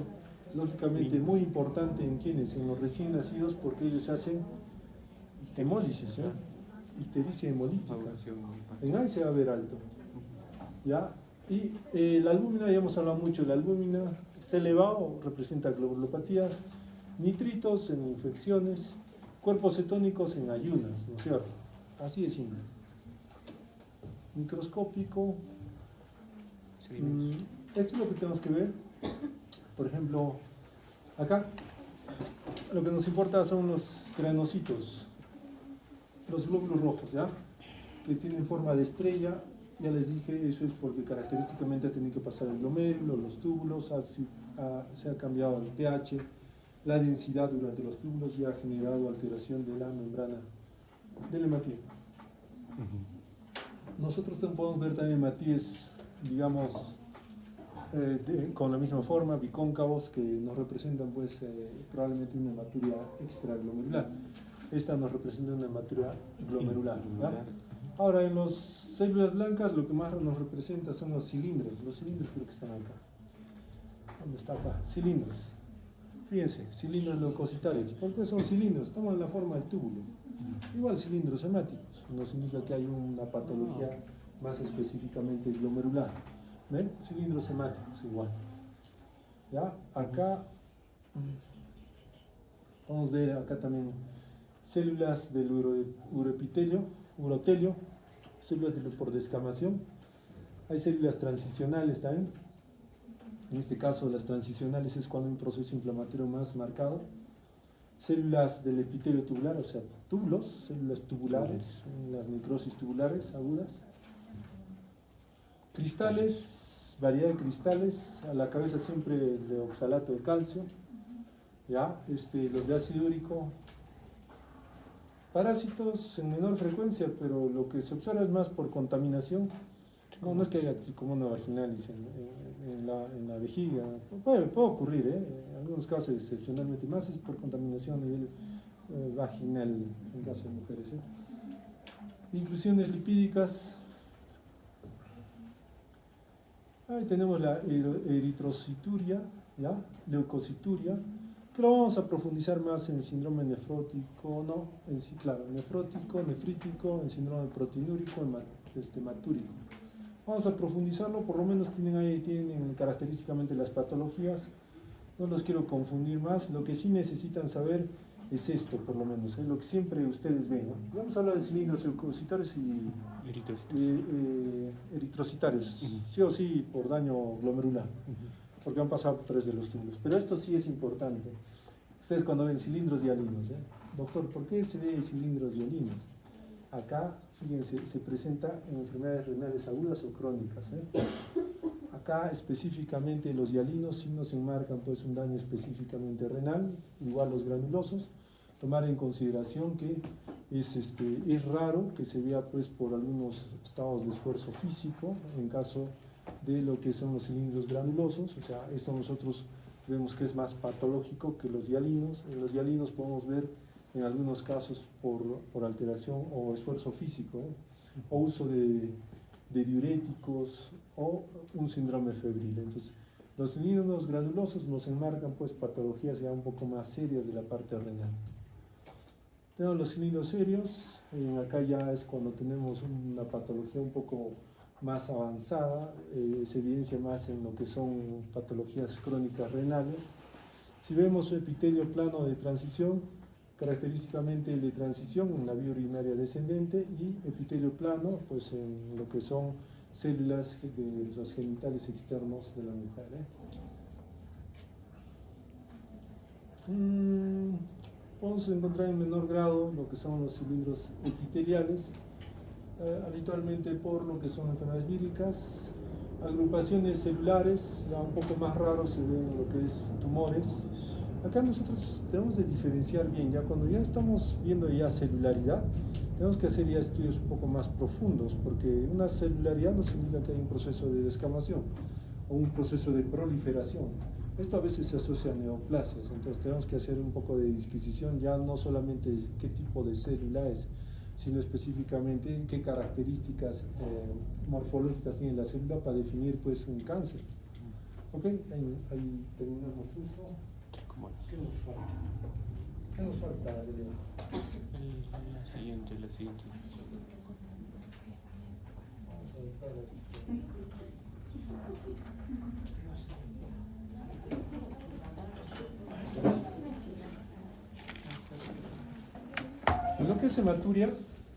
lógicamente muy importante en quienes, en los recién nacidos, porque ellos hacen hemólisis, ictericia hemolítica. En ahí se va a ver alto. ¿Ya? Y la albúmina, ya hemos hablado mucho de la albúmina, está elevado, representa globulopatías. Nitritos en infecciones, cuerpos cetónicos en ayunas, ¿no es cierto? Así de simple. Microscópico. Esto es lo que tenemos que ver. Por ejemplo, acá lo que nos importa son los granocitos, los glóbulos rojos, ¿ya? Que tienen forma de estrella. Ya les dije, eso es porque característicamente tienen que pasar el glomérulo, los túbulos, se ha cambiado el pH, la densidad durante los túbulos y ha generado alteración de la membrana del hematíes. Nosotros podemos ver también hematíes, digamos, con la misma forma, bicóncavos, que nos representan pues probablemente una hematuria extraglomerular. Esta nos representa una hematuria glomerular, ¿verdad? Ahora, en las células blancas lo que más nos representa son los cilindros creo que están acá. ¿Dónde está acá? Cilindros. Fíjense, cilindros leucocitarios. ¿Por qué son cilindros? Toman la forma del túbulo. Igual cilindros hemáticos. Nos indica que hay una patología más específicamente glomerular. ¿Ven? Cilindros hemáticos, igual. ¿Ya? Acá, vamos a ver acá también células del urotelio, células por descamación. Hay células transicionales también. En este caso, las transicionales es cuando hay un proceso inflamatorio más marcado. Células del epitelio tubular, o sea, túbulos, células tubulares, las necrosis tubulares agudas. Cristales, variedad de cristales, a la cabeza siempre el de oxalato de calcio, ¿ya? Los de ácido úrico. Parásitos en menor frecuencia, pero lo que se observa es más por contaminación. No es que haya tricomonas vaginalis en la vejiga, puede ocurrir, en algunos casos excepcionalmente más es por contaminación a nivel vaginal en caso de mujeres. Inclusiones lipídicas. Ahí tenemos la eritrocituria, ¿ya? Leucocituria, que lo vamos a profundizar más en síndrome nefrótico, nefrótico, nefrítico, en síndrome proteinúrico, hematúrico. Vamos a profundizarlo, por lo menos tienen característicamente las patologías, no los quiero confundir más, lo que sí necesitan saber es esto, por lo menos, es lo que siempre ustedes ven, ¿no? Vamos a hablar de cilindros leucocitarios y eritrocitarios, sí o sí por daño glomerular, porque han pasado por 3 de los túbulos, pero esto sí es importante. Ustedes cuando ven cilindros dialinos, doctor, ¿por qué se ve cilindros dialinos? Acá, fíjense, se presenta en enfermedades renales agudas o crónicas. Acá específicamente los dialinos sí nos enmarcan pues un daño específicamente renal, igual los granulosos. Tomar en consideración que es raro que se vea pues por algunos estados de esfuerzo físico en caso de lo que son los cilindros granulosos, o sea, esto nosotros vemos que es más patológico que los dialinos. En los dialinos podemos ver en algunos casos por alteración o esfuerzo físico, o uso de diuréticos o un síndrome febril. Entonces, los cilindros granulosos nos enmarcan pues patologías ya un poco más serias de la parte renal. Tenemos los cilindros serios, acá ya es cuando tenemos una patología un poco más avanzada, se evidencia más en lo que son patologías crónicas renales. Si vemos epitelio plano de transición, característicamente el de transición en la vía urinaria descendente, y epitelio plano pues en lo que son células de los genitales externos de la mujer. Podemos encontrar en menor grado lo que son los cilindros epiteliales, habitualmente por lo que son enfermedades víricas, agrupaciones celulares, ya un poco más raro se ven lo que es tumores. Acá nosotros tenemos de diferenciar bien, ya cuando ya estamos viendo ya celularidad, tenemos que hacer ya estudios un poco más profundos, porque una celularidad nos indica que hay un proceso de descamación o un proceso de proliferación. Esto a veces se asocia a neoplasias, entonces tenemos que hacer un poco de disquisición, ya no solamente qué tipo de célula es, sino específicamente qué características morfológicas tiene la célula para definir pues un cáncer. Ok, ahí terminamos eso. ¿Qué nos falta? ¿Qué nos falta, Adrián? La siguiente. Vamos a dejar aquí. hematuria